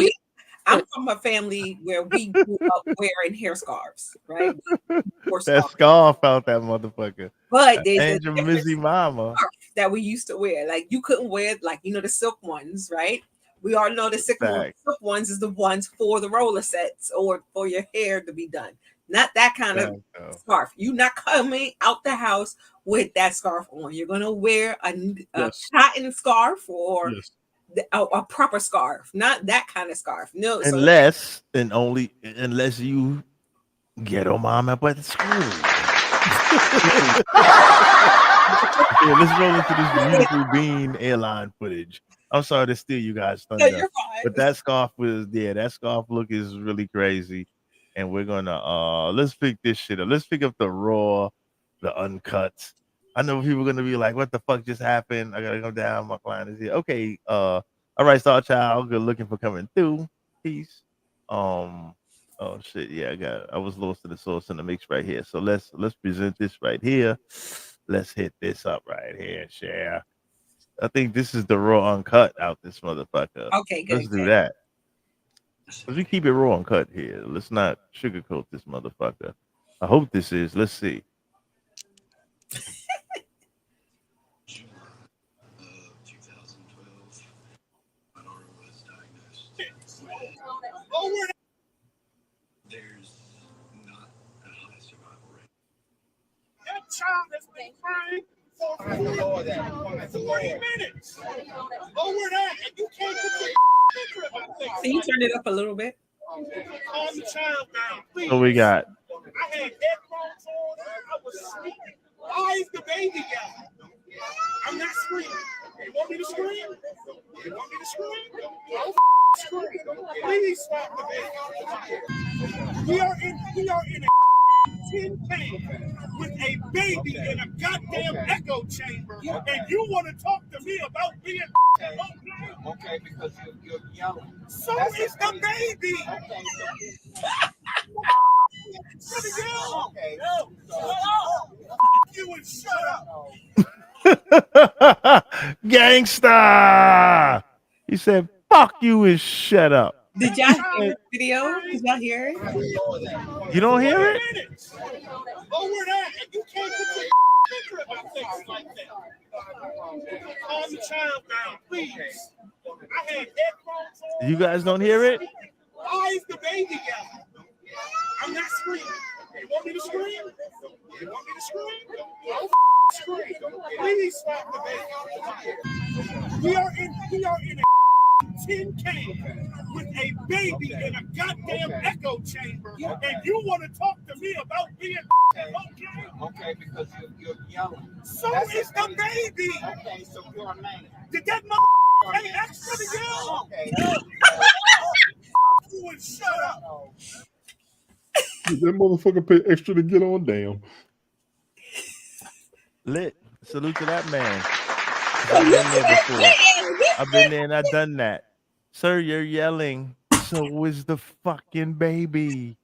D: I'm from a family where we grew up wearing hair scarves, right?
C: That scarf out that motherfucker.
D: But there's
C: Angel Mizzy mama
D: that we used to wear. Like, you couldn't wear, like, you know, the silk ones, right? We all know the silk ones is the ones for the roller sets or for your hair to be done. not that kind of scarf. You're not coming out the house with that scarf on. You're gonna wear a cotton scarf or a proper scarf, not that kind of scarf. No,
C: unless you get on mom up at school. Yeah, let's roll into this beautiful bean airline footage. I'm sorry to steal you guys' thunder,
D: you're fine.
C: but that scarf look is really crazy. And we're gonna let's pick this shit up. Let's pick up the raw, the uncut. I know people are gonna be like, what the fuck just happened? I gotta go down. My client is here. Okay, all right, Star Child, good looking for coming through. Peace. Oh shit, yeah, I was lost to the source in the mix right here. So let's present this right here. Let's hit this up right here, share. I think this is the raw uncut out this motherfucker.
D: Okay, good.
C: Let's do that. Let's keep it raw uncut here. Let's not sugarcoat this motherfucker. I hope this is. Let's see.
S: June of 2012, my daughter was diagnosed with there's not a high survival rate.
R: That child has been crying for 40 minutes. Lower that, and you can't put your finger in my face.
D: Can you turn it up a little bit?
R: Calm the child down, please.
C: What we got?
R: I had headphones on. I was sleeping. Why is the baby guy? I'm not screaming. You want me to scream? You want me to scream? Don't scream. Please stop the baby. We are in a tin can with a baby in a goddamn echo chamber, and you want to talk to me about being okay because you're yelling. So is the baby. Okay. You would shut
C: up. Gangsta. He said, fuck you and shut up.
D: Did y'all hear the video? Did y'all hear it?
C: You don't hear it?
R: Lower that, and you can't put your finger in my face like that. Calm the child down, please. I had headphones on.
C: You guys don't hear it?
R: Why is the baby guy? I'm not screaming. You want me to scream? You want me to scream? Don't scream. Please stop the baby. We are in a tin can with a baby in a goddamn echo chamber, and you want to talk to me about being okay because you're yelling. So is the baby. Okay, so you're a man. Did that mother pay extra to yell? Okay. You would shut up.
E: Did that motherfucker pay extra to get on? Damn.
C: Lit. Salute to that man. I've been there before. I've been there and I've done that. Sir, you're yelling. So is the fucking baby.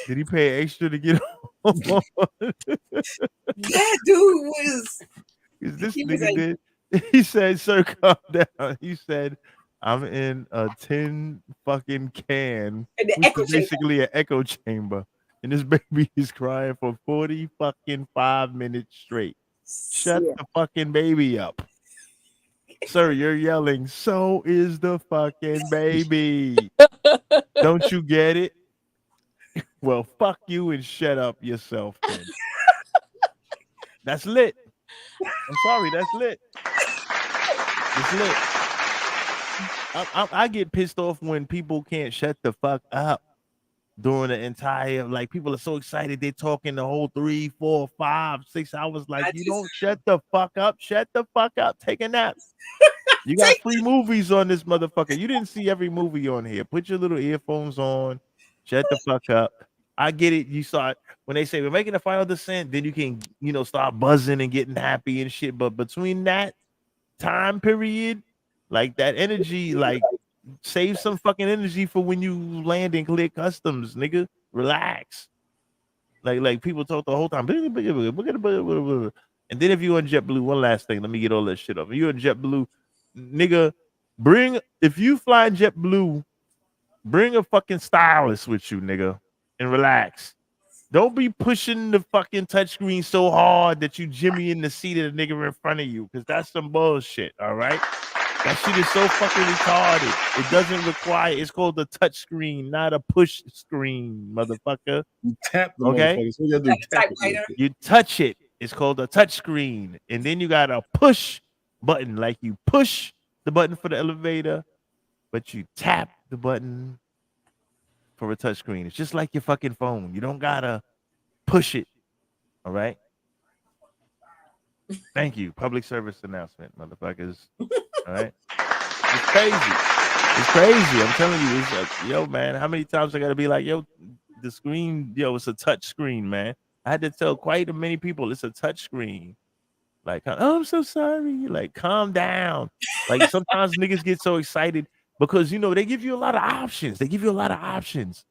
C: Did he pay extra to get on?
D: That dude was.
C: This nigga did. He said, sir, calm down. He said, I'm in a tin fucking can. Which is basically an echo chamber. And this baby is crying for 40 fucking 5 minutes straight. Shut the fucking baby up. Sir, you're yelling. So is the fucking baby. Don't you get it? Well, fuck you and shut up yourself then. That's lit. I'm sorry, that's lit. It's lit. I get pissed off when people can't shut the fuck up during the entire, like, people are so excited they're talking the whole 3, 4, 5, 6 hours. Like, you don't shut the fuck up. Shut the fuck up. Take a nap. You got free movies on this motherfucker. You didn't see every movie on here. Put your little earphones on. Shut the fuck up. I get it. You saw it when they say we're making a final descent, then you can, start buzzing and getting happy and shit. But between that time period, like, that energy, like, save some fucking energy for when you land and clear customs, nigga. Relax. Like people talk the whole time. And then if you on JetBlue, one last thing, let me get all that shit off. If you on JetBlue, nigga, if you flying JetBlue, bring a fucking stylist with you, nigga, and relax. Don't be pushing the fucking touchscreen so hard that you jimmy in the seat of the nigga in front of you, because that's some bullshit, all right? That shit is so fucking retarded. It doesn't require. It's called a touch screen, not a push screen, motherfucker.
E: You tap the
C: Okay?
E: motherfucker. So you gotta do tap it.
C: You touch it. It's called a touch screen, and then you got a push button, like you push the button for the elevator, but you tap the button for a touch screen. It's just like your fucking phone. You don't gotta push it. All right. Thank you. Public service announcement, motherfuckers. All right. It's crazy. It's crazy. I'm telling you. It's like, yo, man, how many times I gotta be like, yo, the screen, yo, it's a touch screen, man. I had to tell quite many people it's a touch screen. Like, oh, I'm so sorry. Like, calm down. Like, sometimes niggas get so excited because, you know, they give you a lot of options. They give you a lot of options.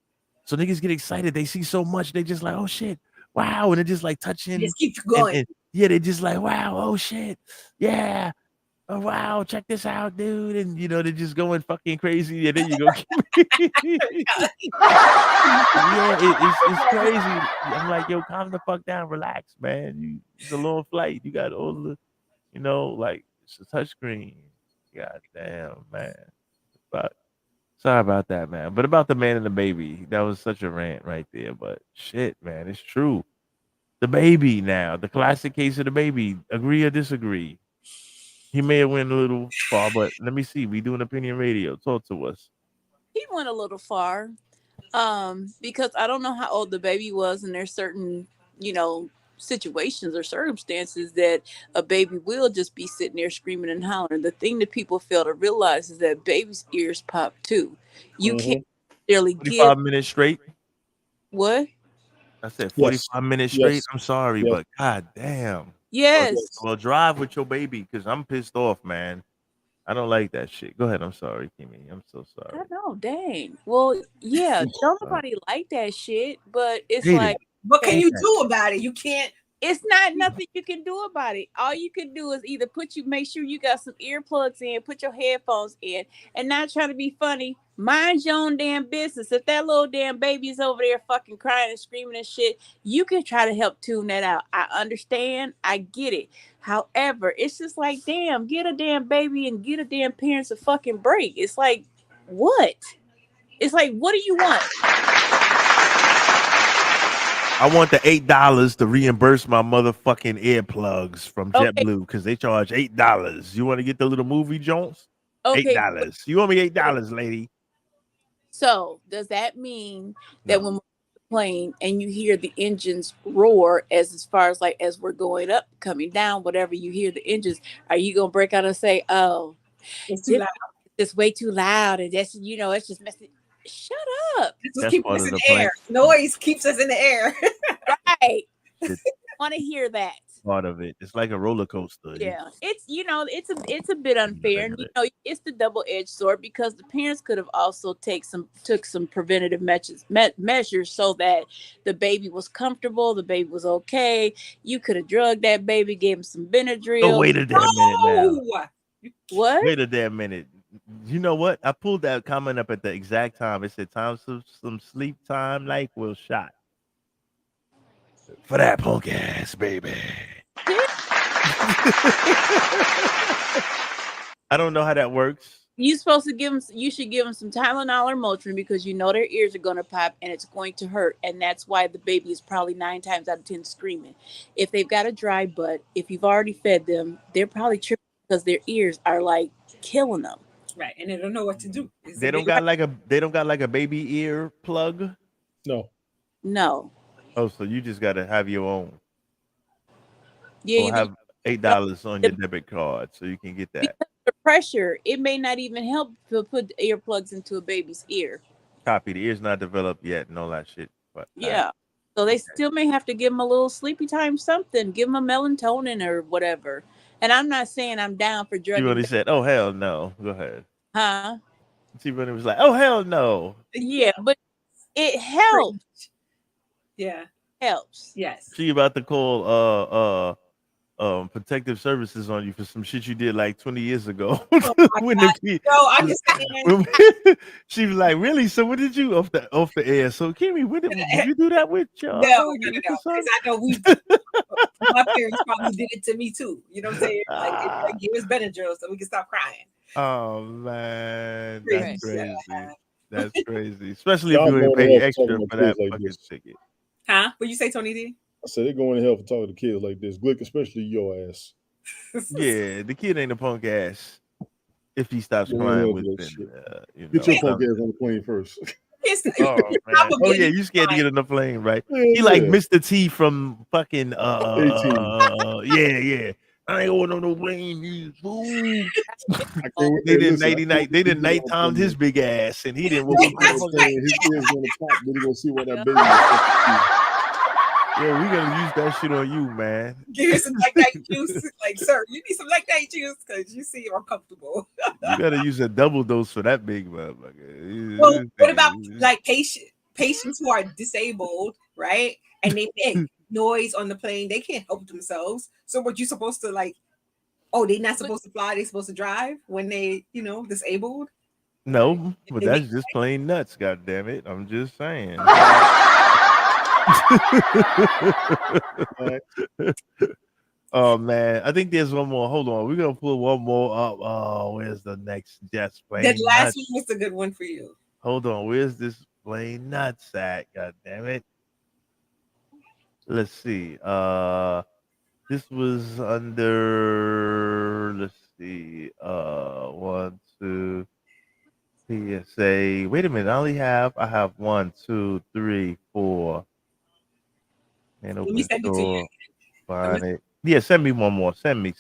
C: So niggas get excited. They see so much. They just like, oh, shit. Wow. And they're just like touching.
D: Just keep going.
C: Yeah, they just like, wow. Oh, shit. Yeah. Oh, wow. Check this out, dude. And, you know, they're just going fucking crazy. And then you go. Yeah, it's crazy. I'm like, yo, calm the fuck down. Relax, man. It's a long flight. You got all the, you know, like, it's a touchscreen. God damn, man. But sorry about that, man. But about the man and the baby, that was such a rant right there. But shit, man, it's true. The baby now, the classic case of the baby. Agree or disagree? He may have went a little far, but let me see. We doing opinion radio. Talk to us.
P: He went a little far. Because I don't know how old the baby was, and there's certain, you know, situations or circumstances that a baby will just be sitting there screaming and hollering. The thing that people fail to realize is that baby's ears pop too. You can't really
C: 45 minutes straight.
P: What?
C: I said 45 minutes straight.
E: Yes.
C: I'm sorry, but god damn.
P: Yes.
C: Well, drive with your baby because I'm pissed off, man. I don't like that shit. Go ahead. I'm sorry, Kimmy. I'm so sorry.
P: I know, dang. Well, yeah, don't nobody like that shit, but it's
C: Hate
P: like,
C: it.
D: What can you do about it? You can't.
P: It's not nothing you can do about it. All you can do is either make sure you got some earplugs in, put your headphones in, and not trying to be funny. Mind your own damn business. If that little damn baby is over there fucking crying and screaming and shit, you can try to help tune that out. I understand. I get it. However, it's just like, damn, get a damn baby and get a damn parents a fucking break. It's like, what? It's like, what do you want?
C: I want the $8 to reimburse my motherfucking earplugs from JetBlue because they charge $8. You want to get the little movie Jones?
P: Okay.
C: $8. You owe me $8, lady.
P: So does that mean that when we're playing and you hear the engines roar as far as like as we're going up, coming down, whatever you hear the engines, are you gonna break out and say, "Oh,
D: it's too loud.
P: It's way too loud," and that's, you know, it's just messing. Shut up.
D: This keeps us in the air. Noise keeps us in the air.
P: Right. Want to hear that.
C: Part of it. It's like a roller coaster.
P: Yeah, it's, you know, it's a bit unfair, and you know, it's the double-edged sword because the parents could have also took some preventative measures so that the baby was comfortable, the baby was okay. You could have drugged that baby, gave him some Benadryl.
C: Oh, wait a damn minute now.
P: What?
C: Wait a damn minute. You know what? I pulled that comment up at the exact time. It said, "Time for some sleep time. NyQuil shot for that punk ass baby." I don't know how that works.
P: You should give them some Tylenol or Motrin because you know their ears are going to pop and it's going to hurt, and that's why the baby is probably 9 times out of 10 screaming. If they've got a dry butt, if you've already fed them, they're probably tripping because their ears are like killing them.
D: Right, and they don't know what to do.
C: They don't got like a baby ear plug.
P: No.
C: Oh, so you just got to have your own.
P: Yeah,
C: or
P: you
C: have $8 on your debit card so you can get that.
P: Because the pressure, it may not even help to put earplugs into a baby's ear.
C: Copy. The ear's not developed yet and all that shit. But
P: yeah. So they still may have to give them a little sleepy time something. Give them a melatonin or whatever. And I'm not saying I'm down for drugging.
C: She really said, "Oh hell no." Go ahead.
P: Huh?
C: She really was like, "Oh hell no."
P: Yeah, but it helps.
D: Yeah.
P: Helps.
D: Yes.
C: She about to call protective services on you for some shit you did like 20 years ago. She was like, "Really? So what did you off the air? So Kimmy, what did you do that with y'all?"
D: No. Because I know my parents probably did it to me too. You know what I'm saying? Like, give us Benadryl so we can stop crying.
C: Oh man, that's
D: Crazy.
C: crazy. That's crazy. Especially if
E: Y'all
C: you ain't
E: going to
C: pay
E: hell for talking
C: extra
E: to
C: for
E: kids
C: that
E: like
C: fucking
E: this.
C: ticket.
D: Huh? What you say, Tony D?
E: I said they're going to hell for talking to kids like this. Glick, especially your ass.
C: Yeah, the kid ain't a punk ass. If he stops
E: Going to
C: crying
E: hell for that
C: within,
E: shit. Get your punk ass on the plane first.
C: Oh man! Oh yeah, you scared to get on the plane, right? He like Mr. T from fucking
E: 18.
C: yeah. I ain't going on no plane, you fool.
E: They
C: They didn't night timed his big ass, and he didn't woke up.
E: His ears going to pop. Then he gonna see what that baby is.
C: Yeah, we gonna use that shit on you, man.
D: Give you some like night juice, like sir. You need some like night juice because you seem uncomfortable.
C: You gotta use a double dose for that big motherfucker.
D: Well, what about like patients who are disabled, right? And they make noise on the plane. They can't help themselves. So what you supposed to like? Oh, they're not supposed to fly. They're supposed to drive when they, disabled.
C: No, but that's just plain nuts. God damn it! I'm just saying. Oh man, I think there's one more. Hold on, we're gonna pull one more up. Oh, where's the next just plain
D: That last
C: nuts?
D: one was a good one for you.
C: Hold on, where's this plain nuts at? God damn it! Let's see. This was under. Let's see. 1, 2. PSA. Wait a minute. I have 1, 2, 3, 4. And
D: Let me
C: open
D: send it to you.
C: store. Find it. Yeah, send me one more. Send me,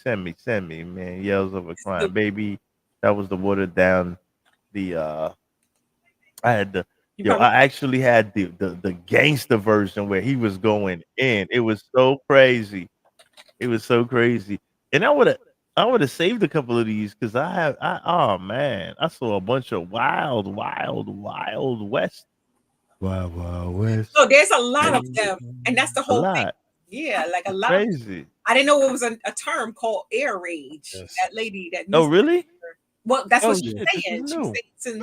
C: man. Yells of a crying baby. That was the watered down. I had the I actually had the gangster version where he was going in. It was so crazy. It was so crazy. And I would have saved a couple of these because oh man, I saw a bunch of wild west. Wild west.
D: So there's a lot of them, and that's the whole thing. Yeah, like a lot.
C: Crazy.
D: I didn't know it was a term called air rage. Yes. That lady that.
C: Oh really?
D: Well, that's what she's saying. She was saying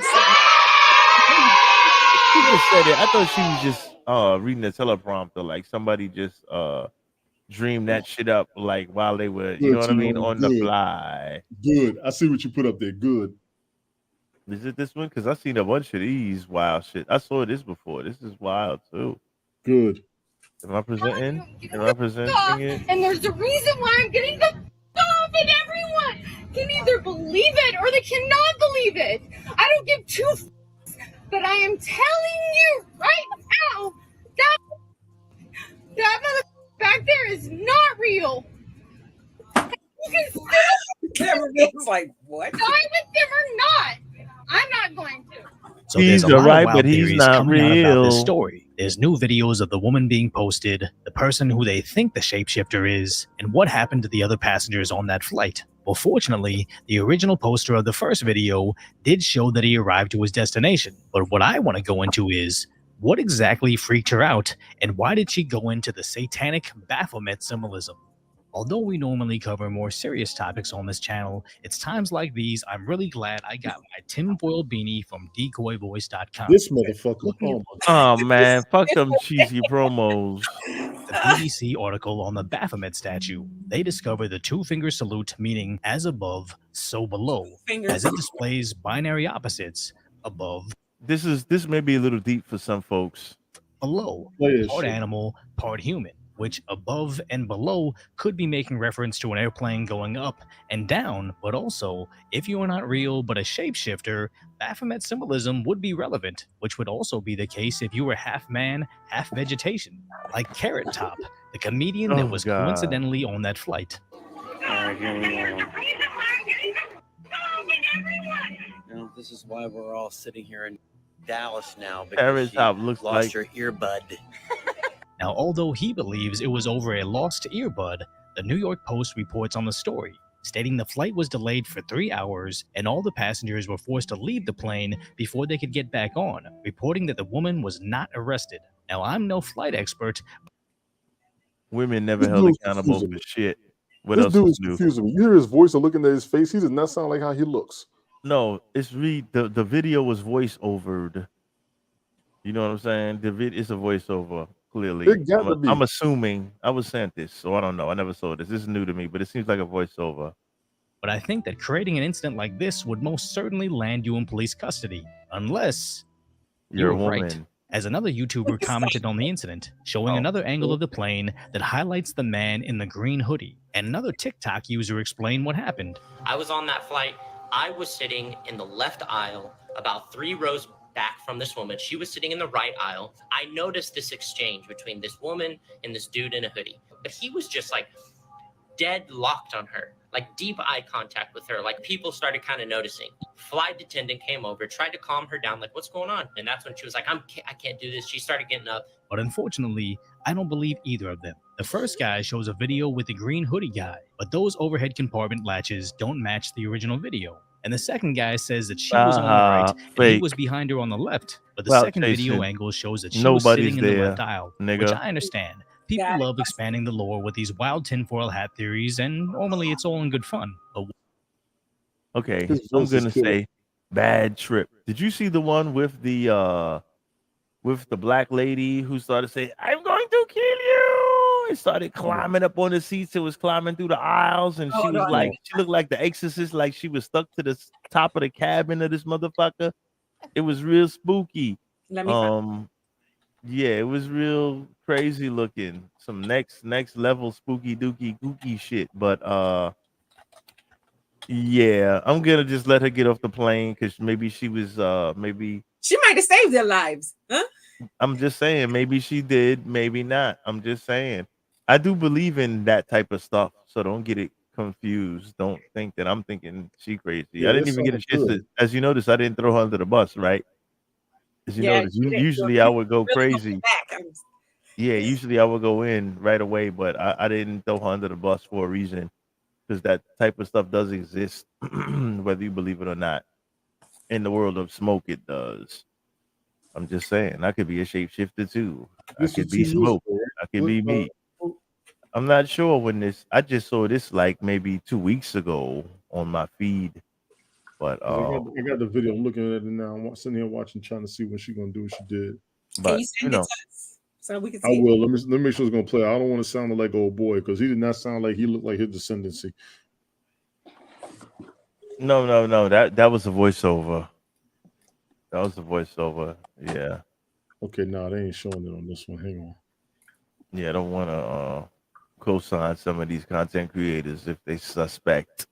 C: she just said it. I thought she was just reading the teleprompter, like somebody just dreamed that shit up, like while they were, you know what I mean, on the fly.
E: Good. I see what you put up there. Good.
C: Is it this one? Because I've seen a bunch of these wild shit. I saw this before. This is wild too.
E: Good.
C: Am I presenting it?
T: And there's a reason why I'm getting the off, and everyone can either believe it or they cannot believe it. I don't give two but I am telling you right now that mother back there is not real. You can still
D: everyone's like, what?
T: Die with them or not. I'm not going to.
U: So there's a lot of wild theories coming out about this story. There's new videos of the woman being posted, the person who they think the shapeshifter is, and what happened to the other passengers on that flight. Well, fortunately, the original poster of the first video did show that he arrived to his destination. But what I want to go into is, what exactly freaked her out, and why did she go into the satanic Baphomet symbolism? Although we normally cover more serious topics on this channel, it's times like these I'm really glad I got my tinfoil beanie from decoyvoice.com.
E: This motherfucker.
C: Oh man, fuck them cheesy promos.
U: The BBC article on the Baphomet statue. They discovered the two-finger salute meaning as above, so below, as it displays binary opposites above.
C: This may be a little deep for some folks.
U: Below, part animal, part human, which above and below could be making reference to an airplane going up and down, but also, if you are not real but a shapeshifter, Baphomet symbolism would be relevant, which would also be the case if you were half man, half vegetation, like Carrot Top, the comedian that was coincidentally on that flight.
V: Alright, here we go. This is why we're all sitting here in Dallas now, because you lost your earbud.
U: Now, although he believes it was over a lost earbud, the New York Post reports on the story, stating the flight was delayed for 3 hours and all the passengers were forced to leave the plane before they could get back on, reporting that the woman was not arrested. Now, I'm no flight expert.
C: Women never held accountable for shit. What else
E: dude
C: is
E: is
C: new?
E: confusing me. You hear his voice or looking at his face, he does not sound like how he looks.
C: No, it's the video was voice overed. You know what I'm saying? It's a voiceover. Clearly, I'm assuming I was sent this, so I don't know. I never saw this. This is new to me, but it seems like a voiceover.
U: but I think that creating an incident like this would most certainly land you in police custody, unless
C: you're a
U: right.
C: woman.
U: As another YouTuber commented on the incident, showing another angle of the plane that highlights the man in the green hoodie, and another TikTok user explained what happened.
A: I was on that flight. I was sitting in the left aisle, about 3 rows back from this woman. She was sitting in the right aisle. I noticed this exchange between this woman and this dude in a hoodie, but he was just like dead locked on her, like deep eye contact with her. Like people started kind of noticing. Flight attendant came over, tried to calm her down, like, what's going on? And that's when she was like, I can't do this. She started getting up.
U: But unfortunately, I don't believe either of them. The first guy shows a video with the green hoodie guy, but those overhead compartment latches don't match the original video. And the second guy says that she was on the right and he was behind her on the left, but the second video angle shows that she was sitting in the left aisle, which I understand. People love expanding the lore with these wild tinfoil hat theories, and normally it's all in good fun. But
C: okay, I'm gonna say bad trip. Did you see the one with the black lady who started saying, "I'm going to kill you"? And started climbing up on the seats. It was climbing through the aisles, and she was like, she looked like the Exorcist, like she was stuck to the top of the cabin of this motherfucker. It was real spooky. Yeah, it was real crazy looking. Some next level spooky dooky gooky shit. But yeah, I'm gonna just let her get off the plane because maybe she was maybe
D: she might have saved their lives, huh?
C: I'm just saying, maybe she did, maybe not. I'm just saying. I do believe in that type of stuff, so don't get it confused. Don't think that I'm thinking she crazy.
E: Yeah,
C: I didn't even get a chance to, as you notice, I didn't throw her under the bus, right? As you notice, usually I would go crazy. Yeah, usually I would go in right away, but I didn't throw her under the bus for a reason, because that type of stuff does exist, whether you believe it or not. In the world of smoke, it does. I'm just saying, I could be a shapeshifter too. I could be smoke. I could be me. I'm not sure when this. I just saw this like maybe 2 weeks ago on my feed. But
E: I got the video. I'm looking at it now. I'm sitting here watching, trying to see when she's gonna do what she did.
C: But
D: you know, so we can see
E: I will. Let me make sure it's gonna play. I don't want to sound like old boy because he did not sound like he looked like his descendancy.
C: No. That was a voiceover. That was a voiceover. Yeah.
E: Okay, no, they ain't showing it on this one. Hang on.
C: Yeah, I don't want to co-sign some of these content creators if they suspect.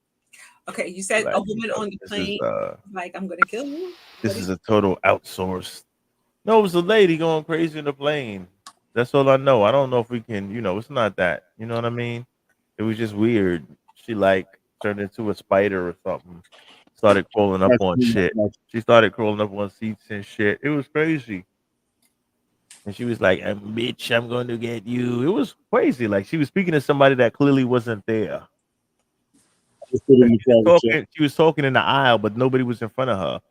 D: Okay, you said a woman on the plane, like, I'm gonna kill you.
C: This is a total outsourced. No, it was a lady going crazy in the plane. That's all I know. I don't know if we can, it's not that. You know what I mean? It was just weird. She like turned into a spider or something. Started crawling up on shit. She started crawling up on seats and shit. It was crazy. And she was like, bitch, I'm going to get you. It was crazy. Like she was speaking to somebody that clearly wasn't there. She was talking in the aisle, but nobody was in front of her.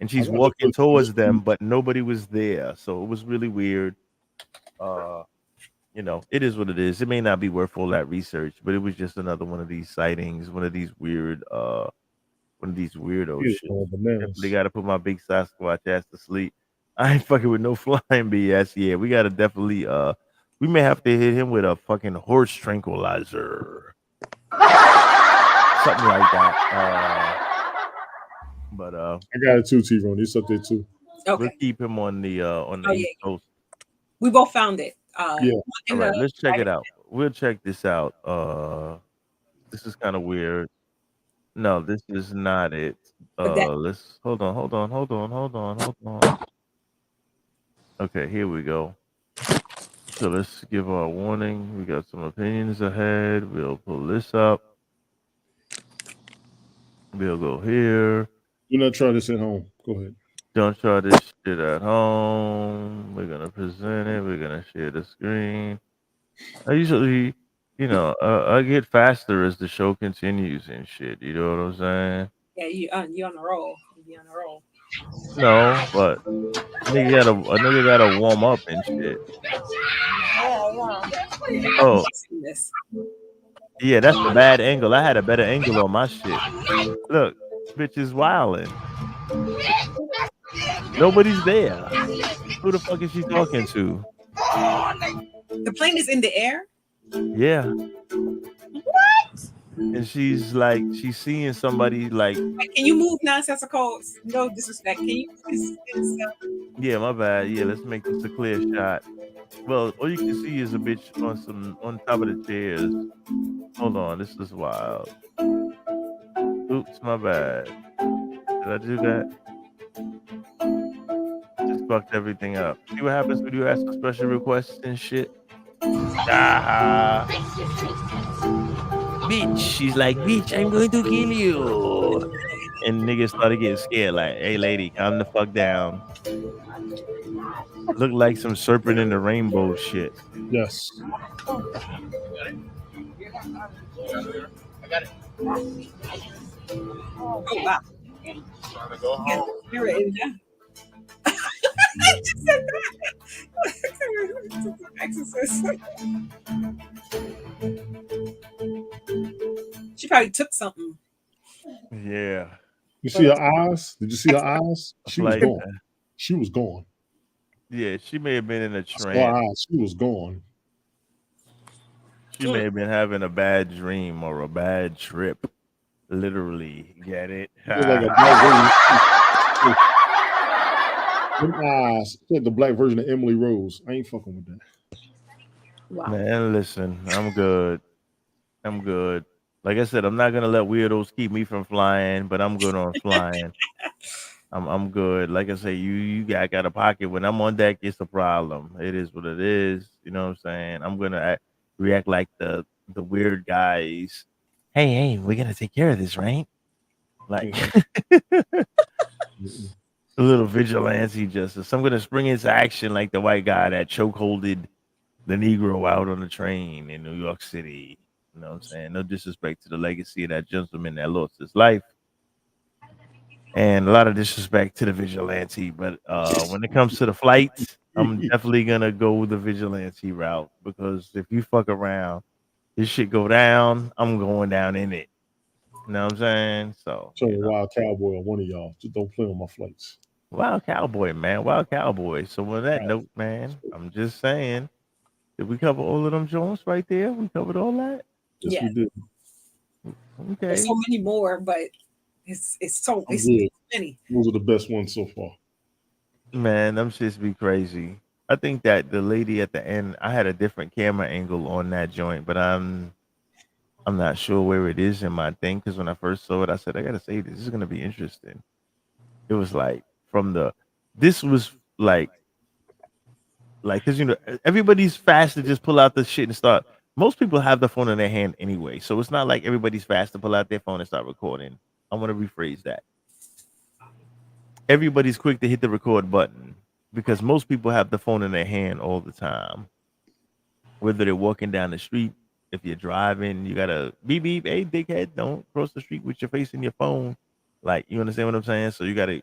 C: And she's walking towards them, but nobody was there. So it was really weird. It is what it is. It may not be worth all that research, but it was just another one of these sightings, one of these weird, one of these weirdo shit. They got to put my big Sasquatch ass to sleep. I ain't fucking with no flying BS. Yeah, we got to definitely, we may have to hit him with a fucking horse tranquilizer. Something like that. But
E: I got it too, T-Ron. It's up there too.
C: Okay. We'll keep him on the East Coast.
D: We both found it.
E: Yeah.
C: All right, let's check it out. We'll check this out. This is kind of weird. No, this is not it. Let's hold on. Okay, here we go. So let's give our warning. We got some opinions ahead. We'll pull this up. We'll go here.
E: Do not try this at home. Go ahead.
C: Don't try this shit at home. We're gonna present it. We're gonna share the screen. I usually, I get faster as the show continues and shit. You know what I'm saying?
D: Yeah, you on the roll. You on the roll.
C: No, but a nigga gotta warm up and shit. Oh. Yeah, that's a bad angle. I had a better angle on my shit. Look, bitch is wilding. Nobody's there. Who the fuck is she talking to?
D: The plane is in the air?
C: Yeah.
D: What?
C: and she's like, she's seeing somebody like.
D: Can you move nonsensical? No disrespect. Can you please?
C: Yeah, my bad. Yeah, let's make this a clear shot. Well, all you can see is a bitch on top of the chairs. Hold on, this is wild. Oops, my bad. Did I do that? Just fucked everything up. See what happens when you ask for special requests and shit? Ah, bitch. She's like, bitch, I'm going to kill you. And niggas started getting scared, like, hey, lady, calm the fuck down. Look like some serpent in the rainbow shit.
E: Yes.
D: I got it. Oh, wow.
E: Trying to go home.
D: You're in there. I just said that. Exorcist. She probably took something.
C: Yeah.
E: You see her eyes? Did you see her eyes? She was gone. She was gone.
C: Yeah, she may have been in a trance.
E: Her eyes. She was gone.
C: She may have been having a bad dream or a bad trip. Literally, get it?
E: It's like a black eyes. It's like the black version of Emily Rose. I ain't fucking with that.
D: Wow.
C: Man, listen, I'm good. I'm good. Like I said, I'm not gonna let weirdos keep me from flying, but I'm good on flying. I'm good. Like I say, you got a pocket. When I'm on deck, it's a problem. It is what it is. You know what I'm saying? I'm gonna react like the weird guys. Hey, we're gonna take care of this, right? Like a little vigilante justice. I'm gonna spring into action like the white guy that chokeholded the Negro out on the train in New York City. You know what I'm saying? No disrespect to the legacy of that gentleman that lost his life. And a lot of disrespect to the vigilante. But when it comes to the flights, I'm definitely going to go the vigilante route. Because if you fuck around, this shit go down, I'm going down in it. You know what I'm saying? So,
E: Wild Cowboy or one of y'all. Just don't play on my flights.
C: Wild Cowboy, man. Wild Cowboy. So on that note, man, I'm just saying, did we cover all of them joints right there? We covered all that?
E: Yes, we did.
C: Okay.
D: There's so many more, but it's many.
E: Those are the best ones so far.
C: Man, them shits be crazy. I think that the lady at the end, I had a different camera angle on that joint, but I'm not sure where it is in my thing. Because when I first saw it, I said, I gotta say this is gonna be interesting. It was like this was like, because everybody's fast to just pull out the shit and start. Most people have the phone in their hand anyway, so it's not like everybody's fast to pull out their phone and start recording. I want to rephrase that. Everybody's quick to hit the record button because most people have the phone in their hand all the time. Whether they're walking down the street, if you're driving, you gotta beep beep, hey dickhead, don't cross the street with your face in your phone. Like, you understand what I'm saying? So you gotta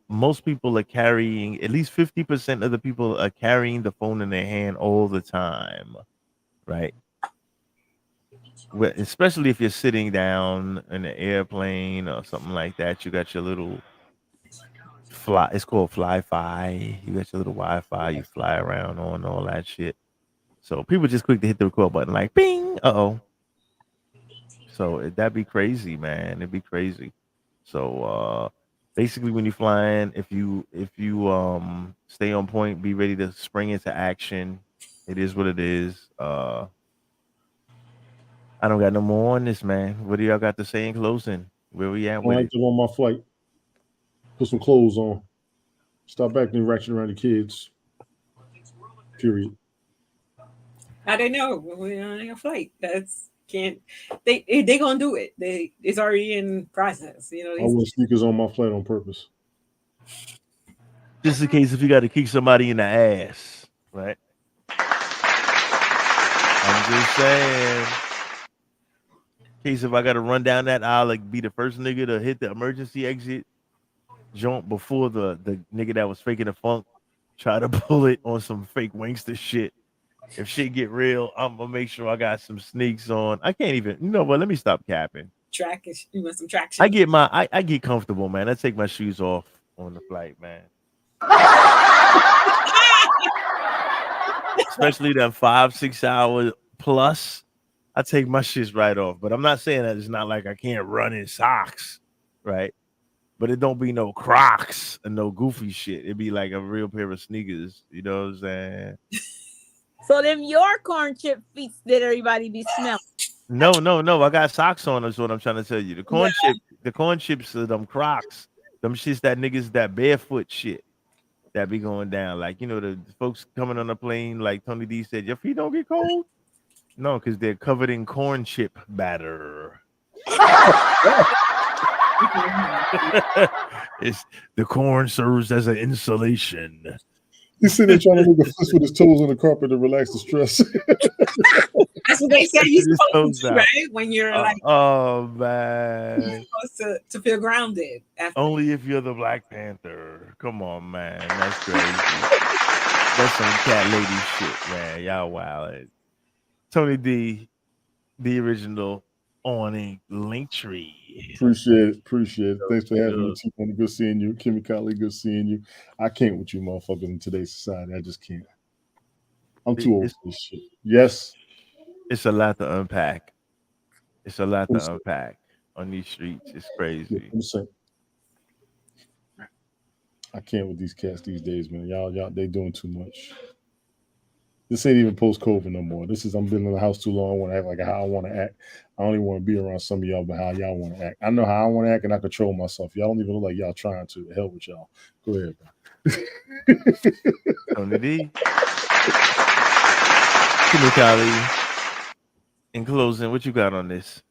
C: most people are carrying, at least 50% of the people are carrying the phone in their hand all the time, right? Especially if you're sitting down in an airplane or something like that, you got your little it's called Fly-Fi. You got your little Wi-Fi, you fly around on all that shit. So people just quick to hit the record button, like bing, So that'd be crazy, man. It'd be crazy. So basically when you're flying, if you stay on point, be ready to spring into action. It is what it is. I don't got no more on this, man. What do y'all got to say in closing? Where we at with it?
E: On my flight. Put some clothes on. Stop acting ratchet around the kids. Period.
D: I don't know. We're on a flight. They gonna do it. It's already in process.
E: I wear sneakers on my flight on purpose.
C: Just in case if you got to kick somebody in the ass, right? I'm just saying. In case if I got to run down that aisle, like be the first nigga to hit the emergency exit, jump before the nigga that was faking the funk, try to pull it on some fake Wangster shit. If shit get real, I'm gonna make sure I got some sneaks on. I can't even, but let me stop capping.
D: You want some traction?
C: I get comfortable, man. I take my shoes off on the flight, man. Especially that 5-6 hour plus. I take my shits right off. But I'm not saying that it's not like I can't run in socks, right? But it don't be no Crocs and no goofy shit. It be like a real pair of sneakers. You know what I'm saying?
P: So them your corn chip feet that everybody be smelling.
C: No. I got socks on. That's what I'm trying to tell you. The corn chips are them Crocs. Them shits that niggas that barefoot shit that be going down. Like, you know, the folks coming on the plane, like Tony D said, your feet don't get cold? No, because they're covered in corn chip batter. It's the corn serves as an insulation.
E: He's sitting there trying to make a fist with his toes on the carpet to relax the stress.
D: That's what they say you're supposed to do, right? When you're like,
C: oh man,
D: you're supposed to feel grounded.
C: Only if you're the Black Panther. Come on, man, that's crazy. That's some cat lady shit, man. Y'all wild. Tony D, the original awning Linktree.
E: Appreciate it. Thanks for having me, T-Money. Good seeing you. Kimmy Conley, good seeing you. I can't with you motherfuckers in today's society. I just can't. I'm too old for this shit. Yes.
C: It's a lot to unpack. On these streets. It's crazy.
E: I can't with these cats these days, man. Y'all, they doing too much. This ain't even post-COVID no more. This is I'm been in the house too long. I want to act like how I want to act. I only want to be around some of y'all, but how y'all want to act. I know how I want to act, and I control myself. Y'all don't even look like y'all trying to. The hell with y'all. Go ahead, man.
C: Tony D. Kimmy, in closing, what you got on this?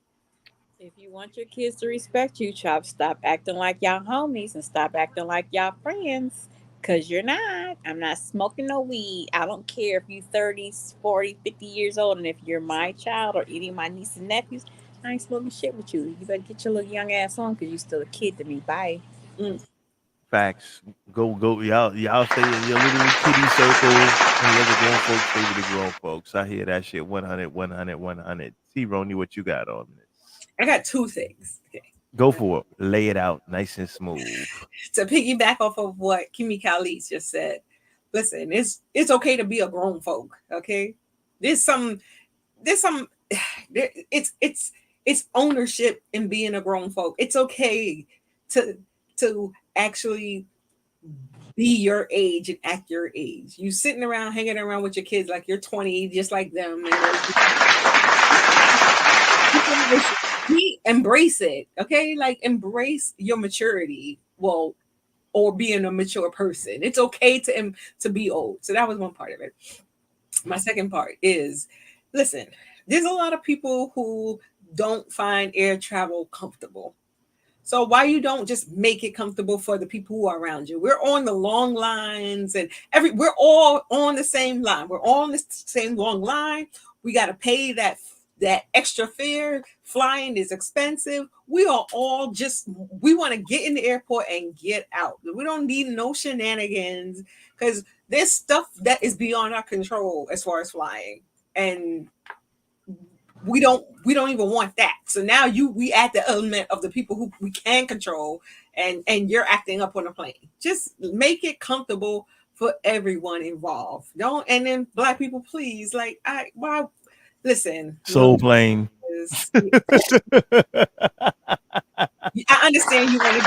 P: If you want your kids to respect you, Chop, stop acting like y'all homies and stop acting like y'all friends. Because you're not. I'm not smoking no weed. I don't care if you're 30, 40, 50 years old. And if you're my child or any of my nieces and nephews, I ain't smoking shit with you. You better get your little young ass on because you're still a kid to me. Bye.
C: Facts. Go. Y'all stay in your little kiddie circle and let the grown folks stay with the grown folks. I hear that shit 100. See, Roni, what you got on this?
D: I got two things. Okay.
C: Go for it. Lay it out nice and smooth.
D: To piggyback off of what Kimmy Khalid just said, listen, it's okay to be a grown folk. Okay, it's ownership in being a grown folk. It's okay to actually be your age and act your age. You sitting around hanging around with your kids like you're 20, just like them. Embrace it, okay? Like embrace your maturity. Well, or being a mature person. It's okay to be old. So that was one part of it. My second part is, listen, there's a lot of people who don't find air travel comfortable. So why you don't just make it comfortable for the people who are around you? We're on the long lines and we're all on the same line. We're all on the same long line. We got to pay that extra fare. Flying is expensive. We are all we want to get in the airport and get out. We don't need no shenanigans because there's stuff that is beyond our control as far as flying. And we don't even want that. So now we add the element of the people who we can control and you're acting up on a plane. Just make it comfortable for everyone involved. Don't, and then Black people, please, listen.
C: Soul plane.
D: I understand you want to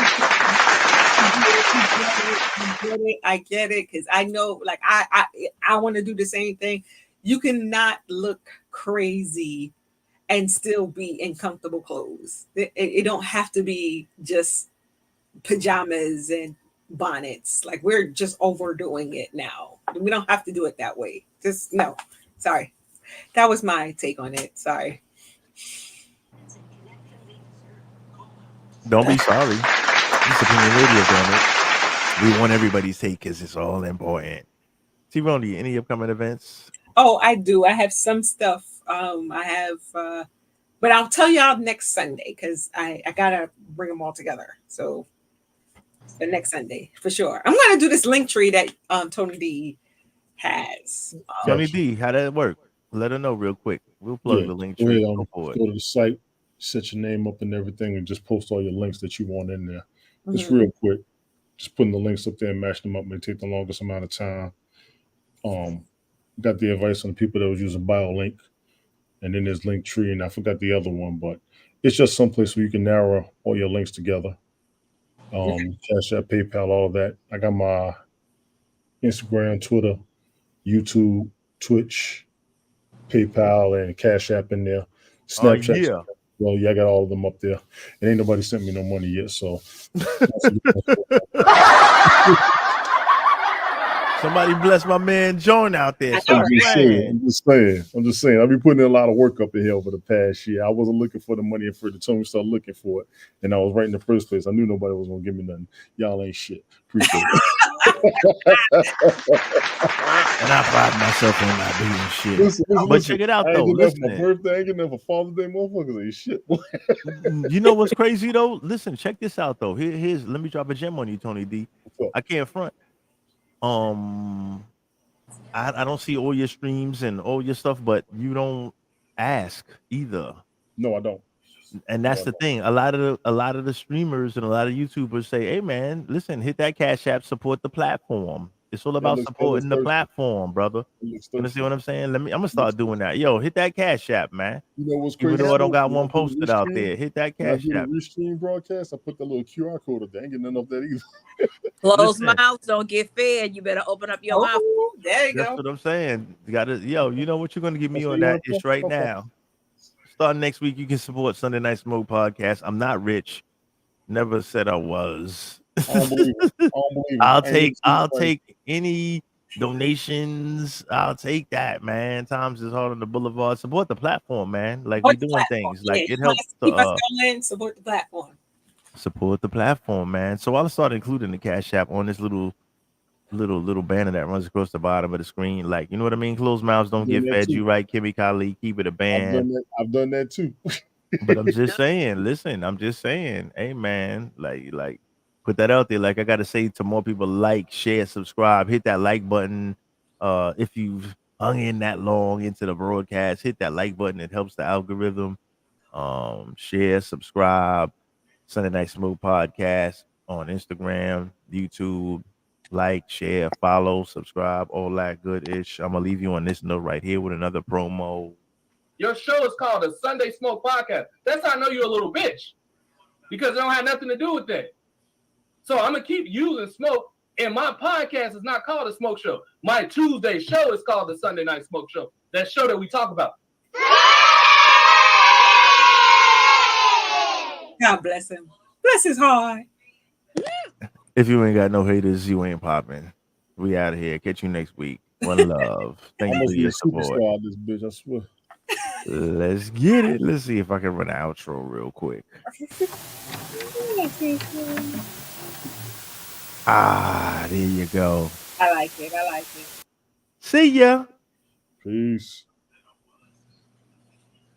D: be. I get it because I know, like I want to do the same thing. You cannot look crazy and still be in comfortable clothes. It don't have to be just pajamas and bonnets. Like we're just overdoing it now. We don't have to do it that way. Just no. Sorry. That was my take on it. Sorry.
C: Don't be sorry. It's Opinion Radio, damn it. We want everybody's take because it's all important. T-Roni, any upcoming events?
D: Oh, I do. I have some stuff. But I'll tell y'all next Sunday because I gotta bring them all together. So the next Sunday for sure. I'm gonna do this link tree that Tony D has.
C: Tony D, how did it work? Let her know real quick. We'll plug the link tree.
E: Go to the site, set your name up and everything, and just post all your links that you want in there. It's real quick. Just putting the links up there and matching them up may take the longest amount of time. Got the advice on the people that was using BioLink, and then there's Linktree, and I forgot the other one, but it's just someplace where you can narrow all your links together. Cash App, PayPal, all of that. I got my Instagram, Twitter, YouTube, Twitch, PayPal, and Cash App in there. Snapchat.
C: Yeah.
E: Well, yeah, I got all of them up there. And ain't nobody sent me no money yet, so.
C: Somebody bless my man John out there.
E: I'm just saying. I've been putting in a lot of work up in here over the past year. I wasn't looking for the money, and Freddie told me to start looking for it. And I was right in the first place. I knew nobody was going to give me nothing. Y'all ain't shit. Appreciate it.
C: And I pride myself on not being shit. Listen, check it out, though.
E: Listen, my birthday, I ain't getting enough for Father's Day. Motherfuckers ain't shit.
C: You know what's crazy, though? Listen, check this out, though. Here's let me drop a gem on you, Tony D. I can't front. I don't see all your streams and all your stuff, but you don't ask either.
E: No, I don't.
C: And that's the thing. A lot of the streamers and a lot of YouTubers say, "Hey, man, listen, hit that Cash App, support the platform. It's all about supporting the platform, brother." You see what I'm saying? I'm gonna start doing that. Yo, hit that Cash App, man.
E: You know what's crazy?
C: Even though I don't got one posted out there, hit that Cash App.
E: Restream broadcast. I put the little QR code up there. I ain't getting none of that either.
P: Closed mouths don't get fed. You better open up your mouth.
D: There you
C: That's
D: go.
C: what I'm saying. You gotta, you know what you're gonna give me on that? It's right now. Starting next week, you can support Sunday Night Smoke Podcast. I'm not rich. Never said I was.
E: I don't believe it.
C: I'll take any donations. I'll take that, man. Times is hard on the boulevard. Support the platform, man. Like we doing things. Like it helps
D: keep us going. Support the platform.
C: Support the platform, man. So I'll start including the Cash App on this little banner that runs across the bottom of the screen. Like, you know what I mean? Closed mouths don't get fed. You right, Kimmy Kali. Keep it a band.
E: I've done that too.
C: But I'm just saying, listen, hey man, like put that out there. Like I gotta say to more people, like, share, subscribe, hit that like button. If you've hung in that long into the broadcast, hit that like button. It helps the algorithm. Share, subscribe, Sunday Night Smoke Podcast on Instagram, YouTube. Like, share, follow, subscribe, all that good ish. I'm gonna leave you on this note right here with another promo.
B: Your show is called the Sunday Smoke Podcast. That's how I know you're a little bitch, because it don't have nothing to do with that. So I'm gonna keep using smoke, and my podcast is not called a smoke show. My Tuesday show is called the Sunday Night Smoke Show. That show that we talk about.
D: God bless him. Bless his heart.
C: If you ain't got no haters, you ain't popping. We out of here. Catch you next week. One love. Thank you for your support.
E: This bitch, I swear.
C: Let's get it. Let's see if I can run an outro real quick. There you go.
D: I like it.
C: See ya.
E: Peace.